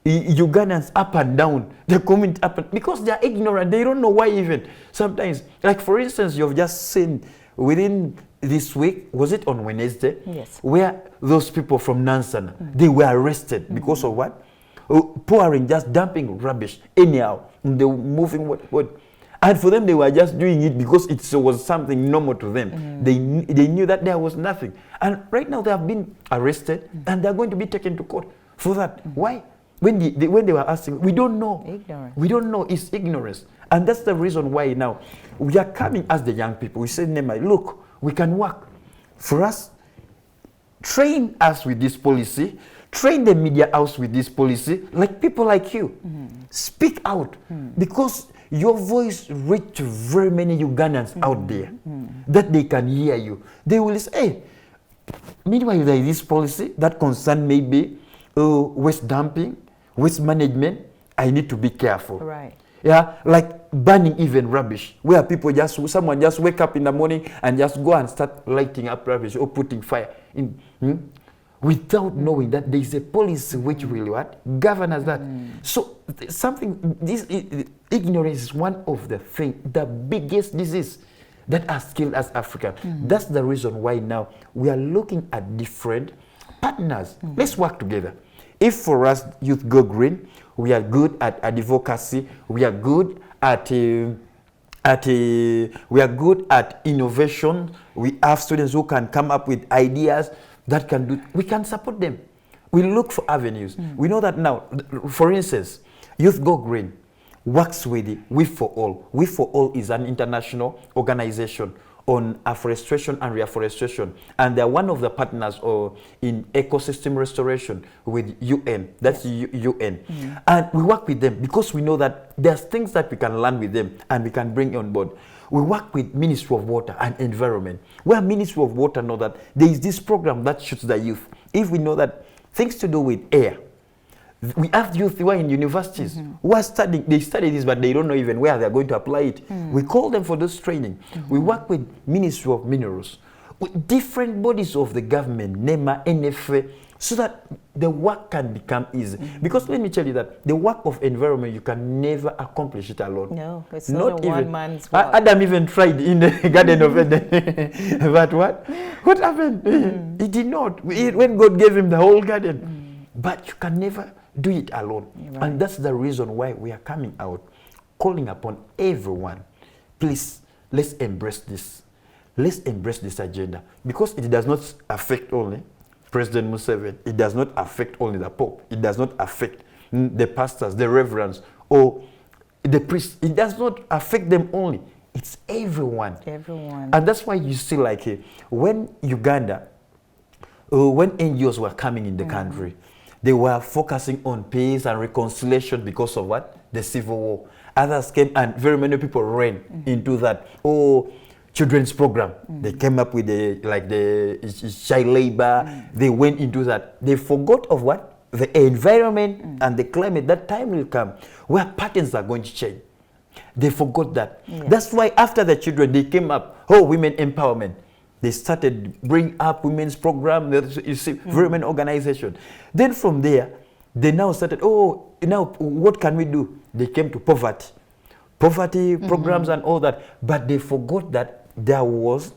Ugandans up and down, the community up and, because they are ignorant, they don't know why even. Sometimes, like for instance, you've just seen within this week, was it on Wednesday? Yes. Where those people from Nansana, they were arrested because of what? Pouring, just dumping rubbish anyhow. They were moving what? And for them, they were just doing it because it was something normal to them. They knew that there was nothing. And right now, they have been arrested and they're going to be taken to court for that. Why? When they were asking, we don't know. Ignorance. We don't know. It's ignorance. And that's the reason why now we are coming as the young people. We say, Nema, look, we can work. For us, train us with this policy. Train the media house with this policy. Like people like you. Speak out. Because your voice reach very many Ugandans out there that they can hear you. They will say, hey, meanwhile there is this policy that concern maybe waste dumping, waste management. I need to be careful. Right. Yeah, like burning even rubbish, where people someone just wake up in the morning and just go and start lighting up rubbish or putting fire in, without knowing that there is a policy which will what govern us that. So this ignorance is one of the biggest disease that has killed us Africa. That's the reason why now we are looking at different partners. Let's work together. If for us Youth Go Green, we are good at advocacy, we are good at we are good at innovation. We have students who can come up with ideas that can do. We can support them. We look for avenues. We know that now. For instance, Youth Go Green works with the We for All. We for All is an international organization on afforestation and reforestation, and they're one of the partners in ecosystem restoration with UN. That's UN. And we work with them because we know that there's things that we can learn with them and we can bring on board. We work with Ministry of Water and Environment, where Ministry of Water know that there is this program that shoots the youth. If we know that things to do with air, we have youth who are in universities who are studying. They study this, but they don't know even where they're going to apply it. We call them for this training. We work with Ministry of Minerals, with different bodies of the government, NEMA, NFA, so that the work can become easy. Because let me tell you that the work of environment, you can never accomplish it alone. No, it's not a one-man's work. Adam even tried in the Garden of Eden. But what happened? He did not. When God gave him the whole garden. But you can never do it alone. Right. And that's the reason why we are coming out, calling upon everyone. Please, let's embrace this. Let's embrace this agenda. Because it does not affect only President Museveni. It does not affect only the Pope. It does not affect the pastors, the reverends, or the priests. It does not affect them only. It's everyone. Everyone. And that's why you see like when Uganda, when NGOs were coming in the country, they were focusing on peace and reconciliation because of what? The civil war. Others came and very many people ran into that. Children's program. They came up with the child labor. They went into that. They forgot of what? The environment and the climate. That time will come where patterns are going to change. They forgot that. Yes. That's why after the children, they came up, women empowerment. They started bring up women's program, you see, very many organizations. Then from there, they now started, now what can we do? They came to poverty programs and all that. But they forgot that there was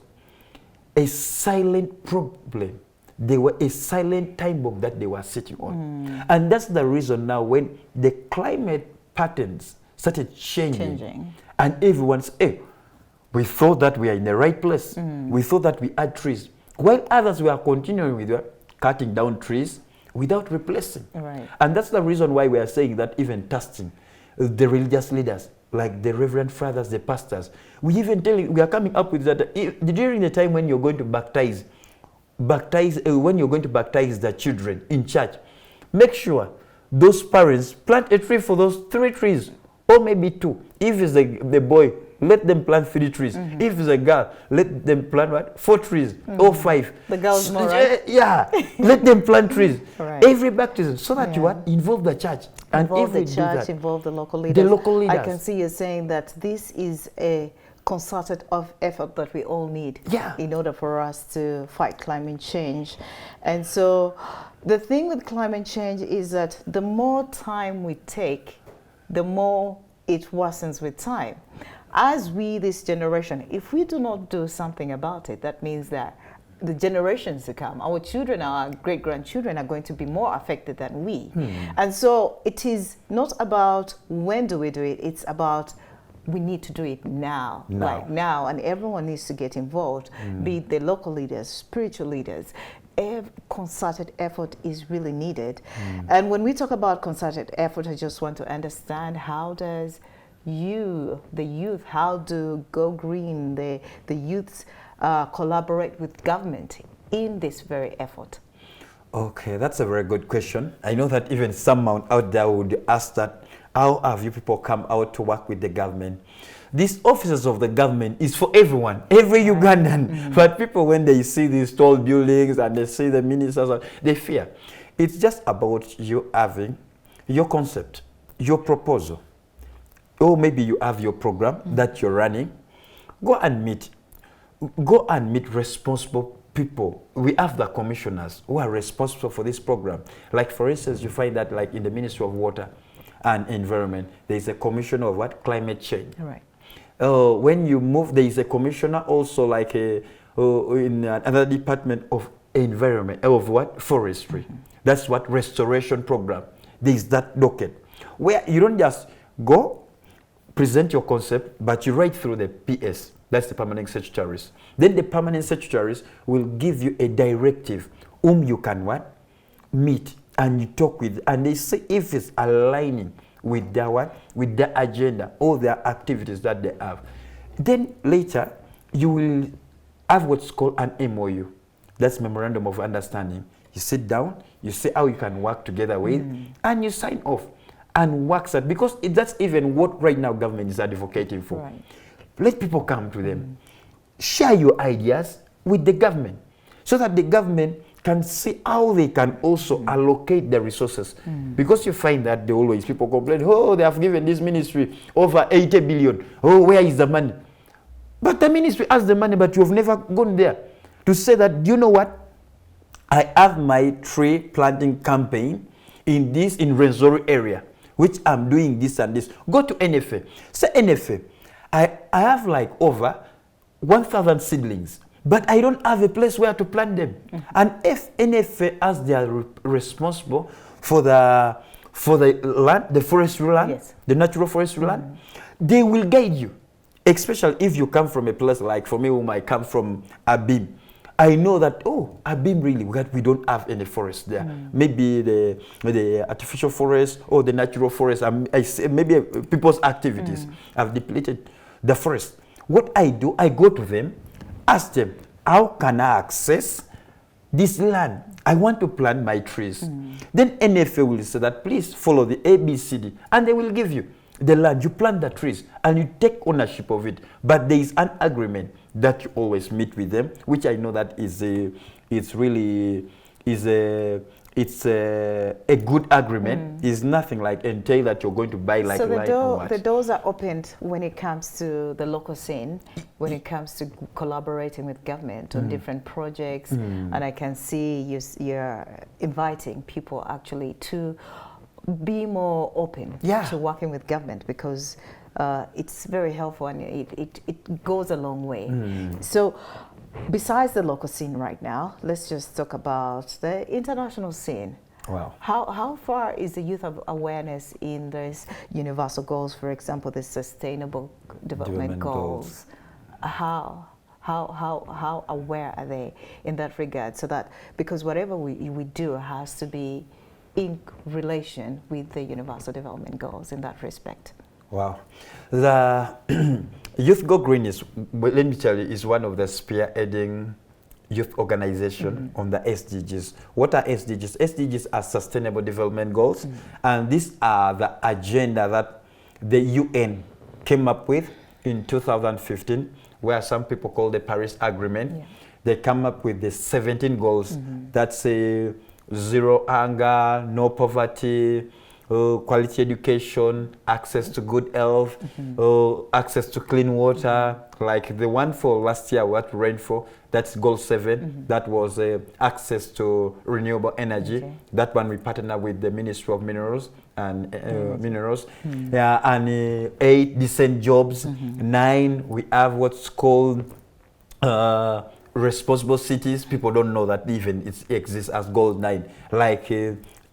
a silent problem. There were a silent time bomb that they were sitting on. And that's the reason now when the climate patterns started changing. And everyone said, we thought that we are in the right place. We thought that we had trees. While others were continuing with cutting down trees without replacing. Right. And that's the reason why we are saying that even testing the religious leaders, like the reverend fathers, the pastors, we even we are coming up with that during the time when you're going to baptize when you're going to baptize the children in church, make sure those parents plant a tree for those 3 trees, or maybe 2. If it's the boy, let them plant 3 trees. If it's a girl, let them plant 4 trees or 5. The girls more, right? Yeah, let them plant trees. Right. Every baptism, so that you involve the church. And involve the church, involve the local leaders. I can see you saying that this is a concerted effort that we all need in order for us to fight climate change. And so the thing with climate change is that the more time we take, the more it worsens with time. As this generation, if we do not do something about it, that means that the generations to come, our children, our great-grandchildren are going to be more affected than we. And so it is not about when do we do it, it's about we need to do it now, Now. like now, and everyone needs to get involved, be it the local leaders, spiritual leaders. Concerted effort is really needed. And when we talk about concerted effort, I just want to understand, how does the youth, how do Go Green, the youths collaborate with government in this very effort? Okay, that's a very good question. I know that even someone out there would ask that, how have you people come out to work with the government? These officers of the government is for everyone, every Ugandan. But people, when they see these tall buildings and they see the ministers, they fear. It's just about you having your concept, your proposal, or maybe you have your program that you're running. Go and meet responsible people. We have the commissioners who are responsible for this program. Like, for instance, you find that, like, in the Ministry of Water and Environment, there is a commissioner of what? Climate change. Right. When you move, there is a commissioner also, like in another department of environment, of what? Forestry. That's what? Restoration program. There is that docket where you don't just go present your concept, but you write through the PS. That's the permanent secretaries. Then the permanent secretaries will give you a directive whom you can what? Meet and you talk with, and they see if it's aligning with their what? With their agenda or their activities that they have. Then later you will have what's called an MOU. That's Memorandum of Understanding. You sit down, you see how you can work together with, and you sign off and work that, because that's even what right now government is advocating for. Right. Let people come to them. Share your ideas with the government so that the government can see how they can also allocate the resources. Because you find that people complain, oh, they have given this ministry over 80 billion. Oh, where is the money? But the ministry has the money, but you've never gone there to say that, do you know what? I have my tree planting campaign in Renzori area, which I'm doing this and this. Go to NFA. Say, NFA, I have like over 1,000 seedlings, but I don't have a place where to plant them. And if NFA, as they are responsible for the land, the forestry land, Yes. the natural forestry land, they will guide you. Especially if you come from a place like, for me, whom I come from Abim. I know that, oh, Abim really, we don't have any forest there. Maybe the artificial forest or the natural forest, I say maybe people's activities have depleted the forest. What I do, I go to them, ask them, how can I access this land? I want to plant my trees. Then NFA will say that, please follow the ABCD, and they will give you the land. You plant the trees and you take ownership of it. But there is an agreement that you always meet with them, which I know that is a good agreement. It's nothing like entail that you're going to buy like So the doors are opened when it comes to the local scene, when it comes to collaborating with government on different projects, and I can see you're inviting people actually to be more open to working with government, because it's very helpful and it goes a long way. So besides the local scene right now, let's just talk about the international scene. Wow. How far is the youth awareness in those universal goals, for example, the sustainable development goals? How aware are they in that regard? So that, because whatever we do has to be in relation with the universal development goals in that respect. Wow. The Youth Go Green is, let me tell you, is one of the spearheading youth organization on the SDGs. What are SDGs? SDGs are Sustainable Development Goals, and these are the agenda that the UN came up with in 2015, where some people call the Paris Agreement. They come up with the 17 goals. That's zero hunger, no poverty, quality education, access to good health, access to clean water. Like the one for last year, what rainfall, that's goal 7. That was access to renewable energy. That one we partner with the Ministry of Minerals and Minerals. And 8, decent jobs. 9, we have what's called responsible cities. People don't know that even it exists as goal 9. Like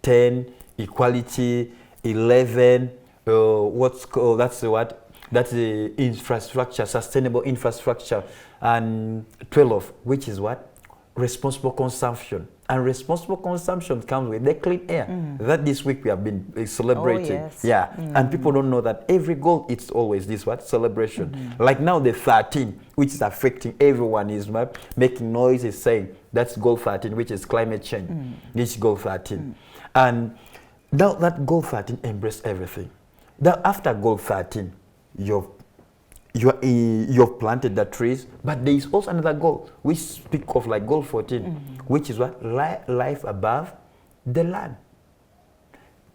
10, equality. 11, what's called, that's what, That's the infrastructure, sustainable infrastructure. And 12, which is what? Responsible consumption. And responsible consumption comes with the clean air. That this week we have been celebrating. Oh, yes. Yeah. And people don't know that every goal, it's always this what? Celebration. Like now the 13, which is affecting everyone, is what? Making noise, is saying that's goal 13, which is climate change. This is goal 13. And now that goal 13 embrace everything. Now after goal 13, you've planted the trees, but there is also another goal. We speak of like goal 14, which is what? Life above the land.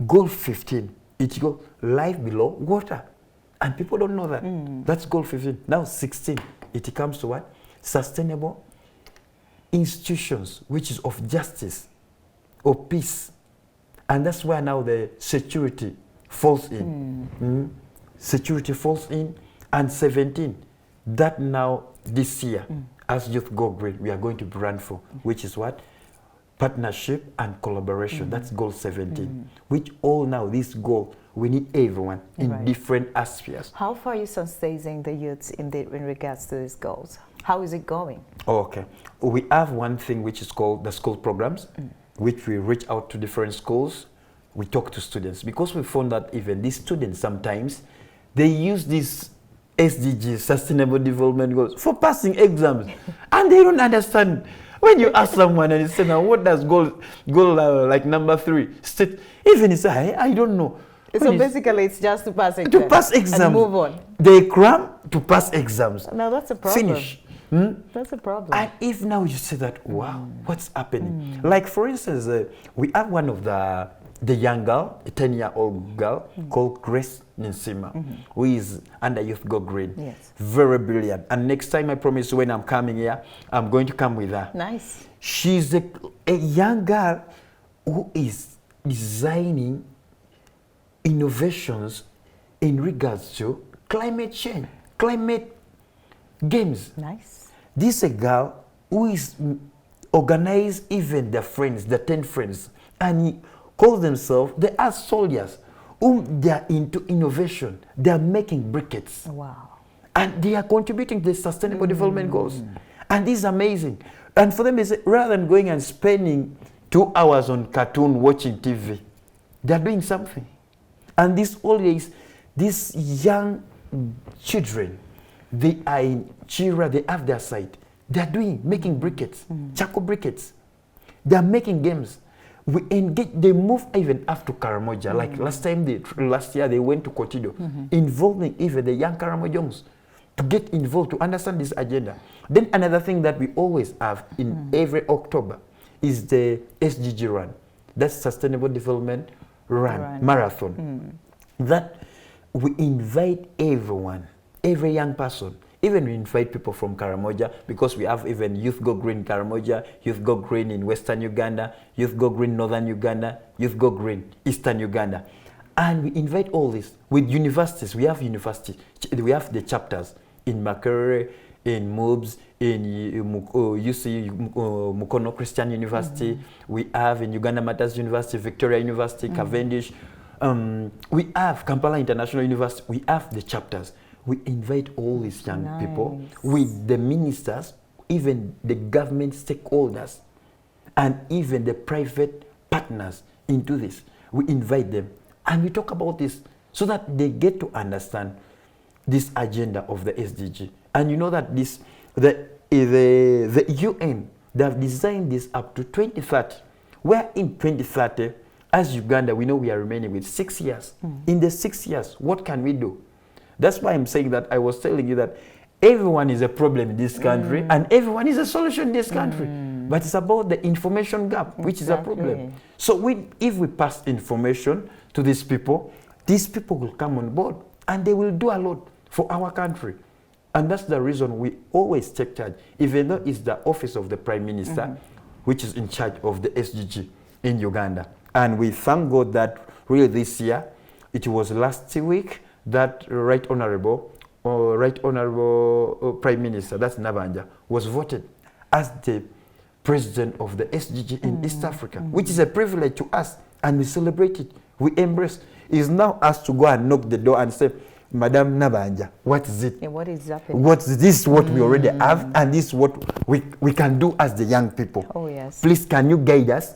Goal 15, it's goal life below water. And people don't know that. That's goal 15. Now 16, it comes to what? Sustainable institutions, which is of justice, of peace. And that's where now the security falls in. Security falls in. And 17, that now this year, as Youth Go Green, we are going to run for, which is what? Partnership and collaboration. That's goal 17. Which all now, this goal, we need everyone in different aspects. How far are you sensitizing the youths in regards to these goals? How is it going? Okay. We have one thing which is called the school programs, which we reach out to different schools. We talk to students, because we found that even these students sometimes, they use this SDG, Sustainable Development Goals, for passing exams. And they don't understand. When you ask someone and you say, now what does goal like number 3 state? Even you say, I don't know. So basically it's just to pass exams. To pass exams. And move on. They cram to pass exams. Now that's a problem. Finish. That's a problem. And if now you say that, wow, what's happening? Like for instance, we have one of the young girl, a 10-year-old girl called Grace Nsima, who is under Youth Go Green. Yes. Very brilliant. And next time I promise when I'm coming here, I'm going to come with her. Nice. She's a young girl who is designing innovations in regards to climate change, climate games. Nice. This is a girl who is organized even their friends, the 10 friends, and he call themselves, they are soldiers whom they are into innovation. They are making briquettes. Wow. And they are contributing to the Sustainable Development Goals. And this is amazing. And for them, rather than going and spending 2 hours on cartoon watching TV, they are doing something. And this always, these young children, they are in Chira, they have their site. They are making briquettes, charcoal briquettes. They are making games. We engage, they move even up to Karamoja. Like last year they went to Kotido, involving even the young Karamojons to get involved, to understand this agenda. Then another thing that we always have in every October is the SDG run. That's Sustainable Development Run. Marathon. That we invite everyone, every young person. Even we invite people from Karamoja, because we have even Youth Go Green Karamoja, Youth Go Green in Western Uganda, Youth Go Green Northern Uganda, Youth Go Green Eastern Uganda. And we invite all this with universities. We have we have the chapters in Makerere, in MOBS, in UC Mukono Christian University. We have in Uganda Matters University, Victoria University, Cavendish. We have Kampala International University. We have the chapters. We invite all these young people with the ministers, even the government stakeholders, and even the private partners into this. We invite them and we talk about this so that they get to understand this agenda of the SDG. And you know that the UN, they have designed this up to 2030, where in 2030, as Uganda, we know we are remaining with 6 years. In the 6 years, what can we do? That's why I'm saying that I was telling you that everyone is a problem in this country and everyone is a solution in this country. But it's about the information gap, which is a problem. So if we pass information to these people will come on board and they will do a lot for our country. And that's the reason we always take charge, even though it's the office of the Prime Minister, which is in charge of the SDG in Uganda. And we thank God that really this year, it was last week, that Right Honorable Prime Minister, that's Nabanja, was voted as the president of the SDG in East Africa, which is a privilege to us, and we celebrate it, we embrace. It's now us to go and knock the door and say, Madam Nabanja, what is it? Yeah, what is happening? What's this? What we already have, and this what we can do as the young people. Oh, yes. Please, can you guide us?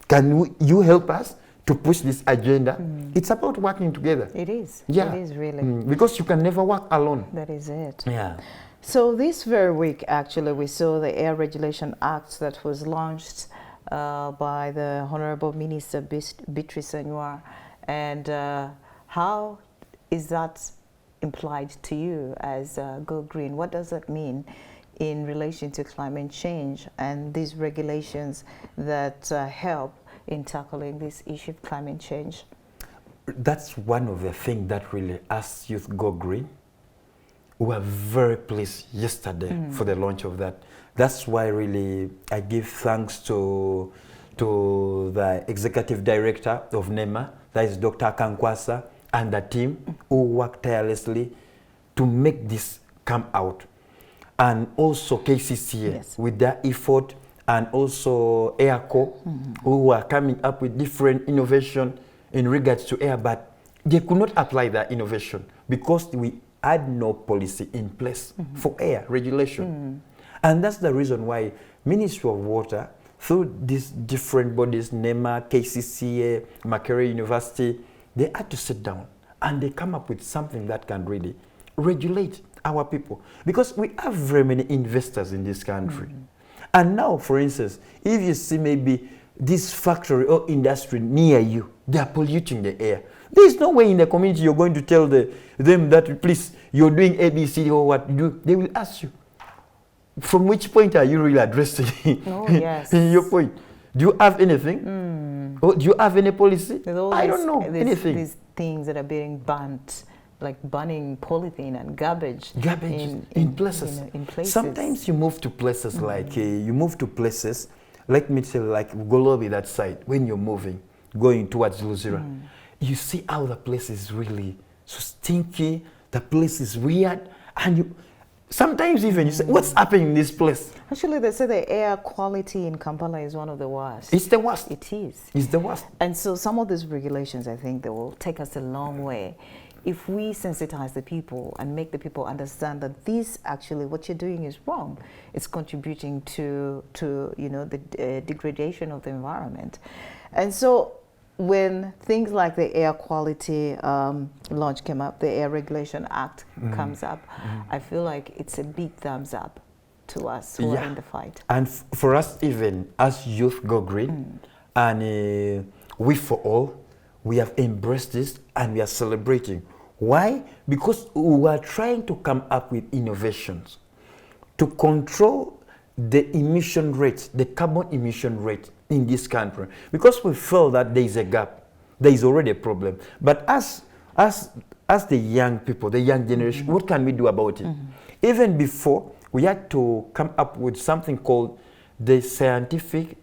Can you help us to push this agenda? It's about working together. It is. Yeah. It is really. Because you can never work alone. That is it. Yeah. So this very week, actually, we saw the Air Regulation Act that was launched by the Honorable Minister Beatrice Anwar. And how is that implied to you as Go Green? What does that mean in relation to climate change and these regulations that help in tackling this issue of climate change? That's one of the things that really, as Youth Go Green, we were very pleased yesterday for the launch of that. That's why really I give thanks to the Executive Director of NEMA, that is Dr. Kankwasa, and the team who worked tirelessly to make this come out. And also KCCA with their effort, and also AirCo, who are coming up with different innovation in regards to air, but they could not apply that innovation because we had no policy in place for air regulation. And that's the reason why Ministry of Water, through these different bodies, NEMA, KCCA, Makerere University, they had to sit down and they come up with something that can really regulate our people. Because we have very many investors in this country. And now, for instance, if you see maybe this factory or industry near you, they are polluting the air. There is no way in the community you're going to tell them that, please, you're doing ABC or what you do. They will ask you, from which point are you really addressing in your point? Do you have anything? Or do you have any policy? I don't know anything. These things that are being burnt, like burning polythene and garbage in places. In places. Sometimes you move to places let me say, like Golobi, that side, when you're moving, going towards Luzira, you see how the place is really so stinky, the place is weird, and you sometimes even you say, what's happening in this place? Actually, they say the air quality in Kampala is one of the worst. It's the worst. It is. It's the worst. And so some of these regulations, I think, they will take us a long way. If we sensitize the people and make the people understand that this actually, what you're doing is wrong, it's contributing to the degradation of the environment. And so when things like the air quality launch came up, the Air Regulation Act comes up, I feel like it's a big thumbs up to us who are in the fight. And for us, even as Youth Go Green and We For All, we have embraced this and we are celebrating. Why? Because we are trying to come up with innovations to control the emission rate, the carbon emission rate in this country. Because we feel that there is a gap, there is already a problem. But as the young people, the young generation, what can we do about it? Even before, we had to come up with something called the scientific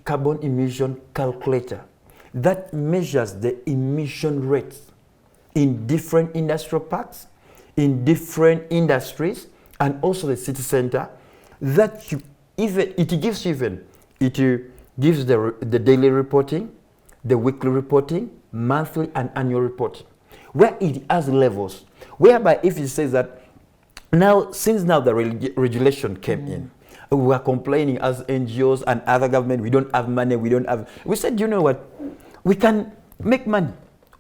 carbon emission calculator that measures the emission rates in different industrial parks, in different industries, and also the city center. That it gives the daily reporting, the weekly reporting, monthly and annual reporting, where it has levels. Whereby if it says that since the regulation came in, we are complaining as NGOs and other government, we don't have money, we said, you know what, we can make money,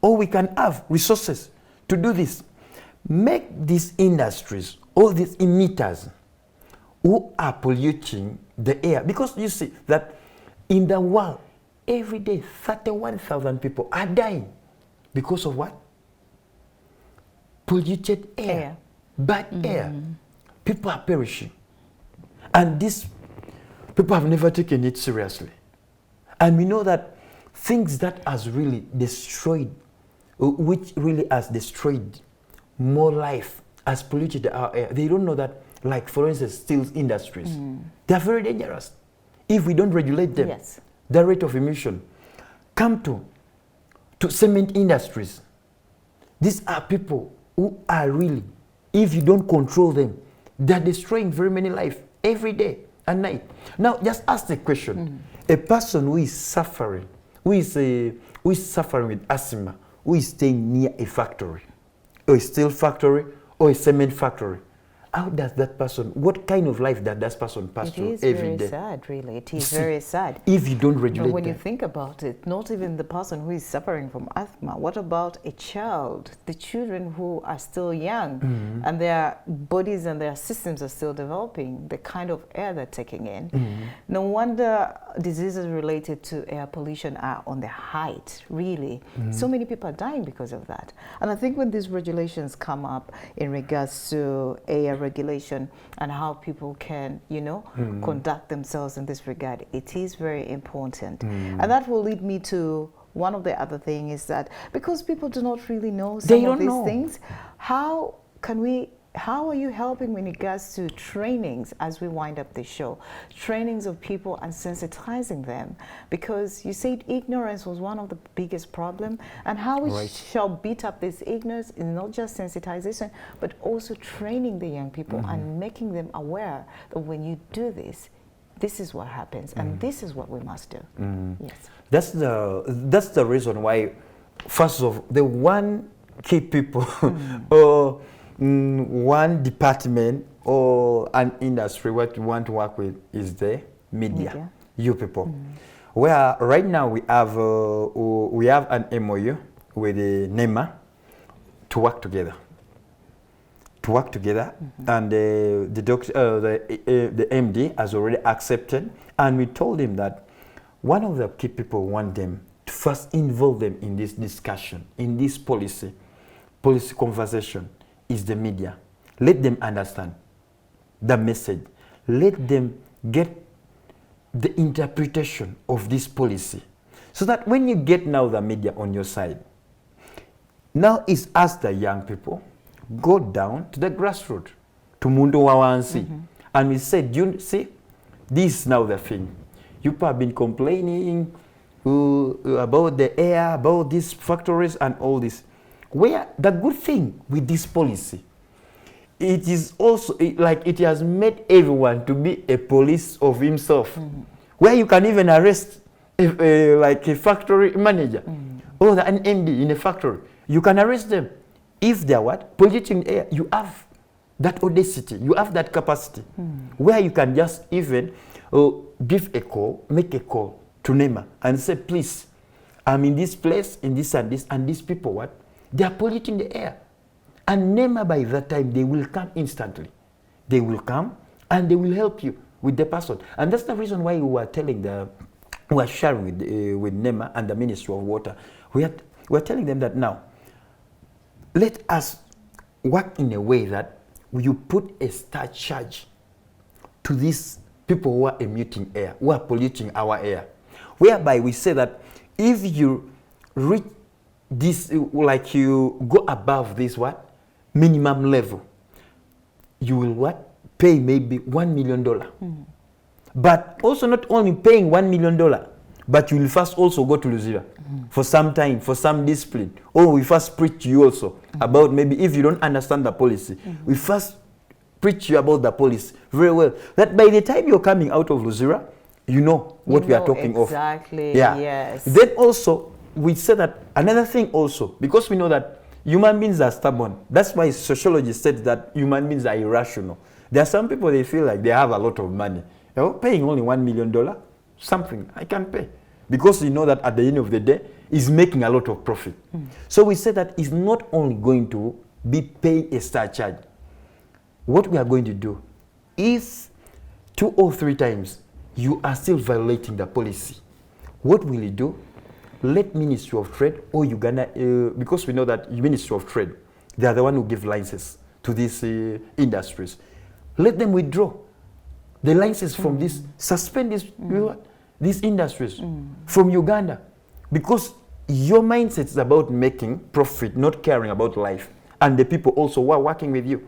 or we can have resources to do this. Make these industries, all these emitters who are polluting the air, because you see that in the world, every day 31,000 people are dying because of what? Polluted air. Bad air. People are perishing. And these people have never taken it seriously. And we know that things that has really destroyed, which really has destroyed more life, has polluted our air. They don't know that, like for instance, steel industries, they are very dangerous. If we don't regulate them, the rate of emission. Come to cement industries. These are people who are really, if you don't control them, they're destroying very many lives every day and night. Now, just ask the question. A person who is suffering, who is suffering with asthma, who is staying near a factory, or a steel factory, or a cement factory. How does that person, what kind of life does that person pass through every day? It is very sad, really. It is very sad. If you don't regulate When you that. think about it, not even the person who is suffering from asthma. What about a child? The children who are still young and their bodies and their systems are still developing, the kind of air they're taking in. No wonder diseases related to air pollution are on the height, really. So many people are dying because of that. And I think when these regulations come up in regards to air regulation and how people can, you know, conduct themselves in this regard, it is very important. And that will lead me to one of the other things is that because people do not really know some of these things, how are you helping when it comes to trainings as we wind up the show? Trainings of people and sensitizing them, because you said ignorance was one of the biggest problems, and how we shall beat up this ignorance is not just sensitization, but also training the young people and making them aware that when you do this, this is what happens and this is what we must do. Yes. That's the reason why, first of all, the one key people or one department or an industry what we want to work with is the media. You people. Where right now we have an MOU with the NEMA to work together. And the MD has already accepted, and we told him that one of the key people want them to first involve them in this discussion, in this policy conversation, is the media. Let them understand the message. Let them get the interpretation of this policy. So that when you get now the media on your side, now it's us the young people, go down to the grassroots, to Mundo Wawansi. And we said, you see, this is now the thing. You people have been complaining about the air, about these factories and all this. Where the good thing with this policy, it is also like it has made everyone to be a police of himself, where you can even arrest like a factory manager or an MD in a factory. You can arrest them if they are polluting air. You have that audacity, you have that capacity, where you can just even give a call, make a call to NEMA and say, please, I'm in this place, in this, and these people they are polluting the air. And NEMA, by that time, they will come instantly. They will come and they will help you with the person. And that's the reason why we were sharing with NEMA and the Ministry of Water. We are telling them that now, let us work in a way that you put a star charge to these people who are emitting air, who are polluting our air. Whereby we say that if you reach this, like you go above this minimum level, you will pay maybe $1 million. But also not only paying $1 million, but you will first also go to Luzira for some time, for some discipline. Or we first preach to you also about maybe if you don't understand the policy, we first preach you about the policy very well. That by the time you're coming out of Luzira, you know what we are talking of. Exactly, yeah. Yes. Then also, we say that another thing also, because we know that human beings are stubborn. That's why sociology said that human beings are irrational. There are some people, they feel like they have a lot of money. Paying only $1 million, something I can pay. Because you know that at the end of the day, it's making a lot of profit. So we say that it's not only going to be paying a star charge. What we are going to do, if 2 or 3 times you are still violating the policy, what will you do? Let Ministry of Trade or Uganda, because we know that Ministry of Trade, they are the one who give licenses to these industries. Let them withdraw the license from this, suspend this, these industries from Uganda. Because your mindset is about making profit, not caring about life. And the people also who are working with you.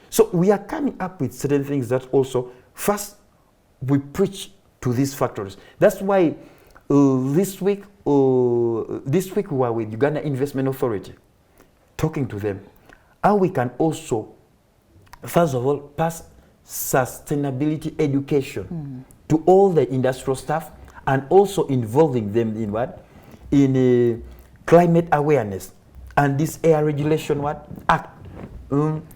So we are coming up with certain things that also, first, we preach to these factories. That's why this week we were with Uganda Investment Authority, talking to them how we can also, first of all, pass sustainability education to all the industrial staff, and also involving them in climate awareness and this air regulation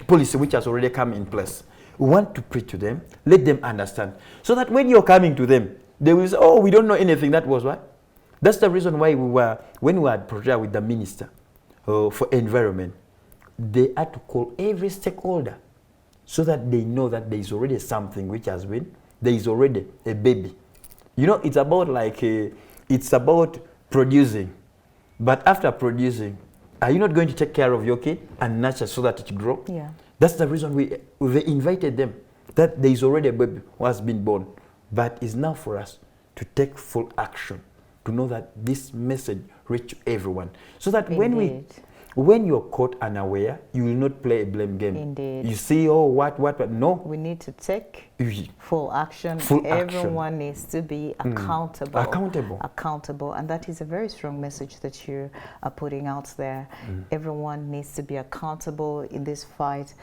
policy which has already come in place. We want to preach to them, let them understand, so that when you're coming to them, they will say, oh, we don't know anything. That was what? That's the reason why when we had project with the minister for environment, they had to call every stakeholder so that they know that there is already something which has been, there is already a baby. You know, it's about it's about producing. But after producing, are you not going to take care of your kid and nurture so that it grows? Yeah. That's the reason we invited them, that there is already a baby who has been born. But it's now for us to take full action, to know that this message reach everyone. So that when you're caught unaware, you will not play a blame game. Indeed. You see, oh, what, no. We need to take We- full action. Full action. Everyone needs to be accountable. Accountable. And that is a very strong message that you are putting out there. Everyone needs to be accountable in this fight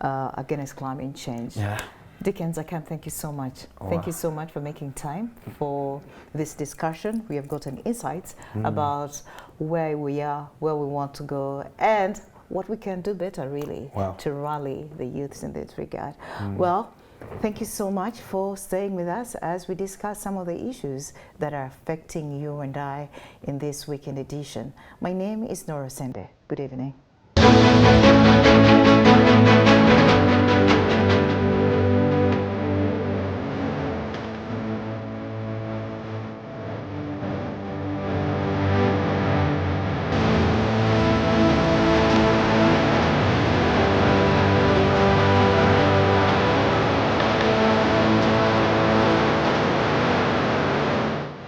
against climate change. Yeah. Dickens, I can't thank you so much. Thank you so much for making time for this discussion. We have gotten insights about where we are, where we want to go, and what we can do better, really, to rally the youths in this regard. Well, thank you so much for staying with us as we discuss some of the issues that are affecting you and I in this weekend edition. My name is Nora Sende. Good evening.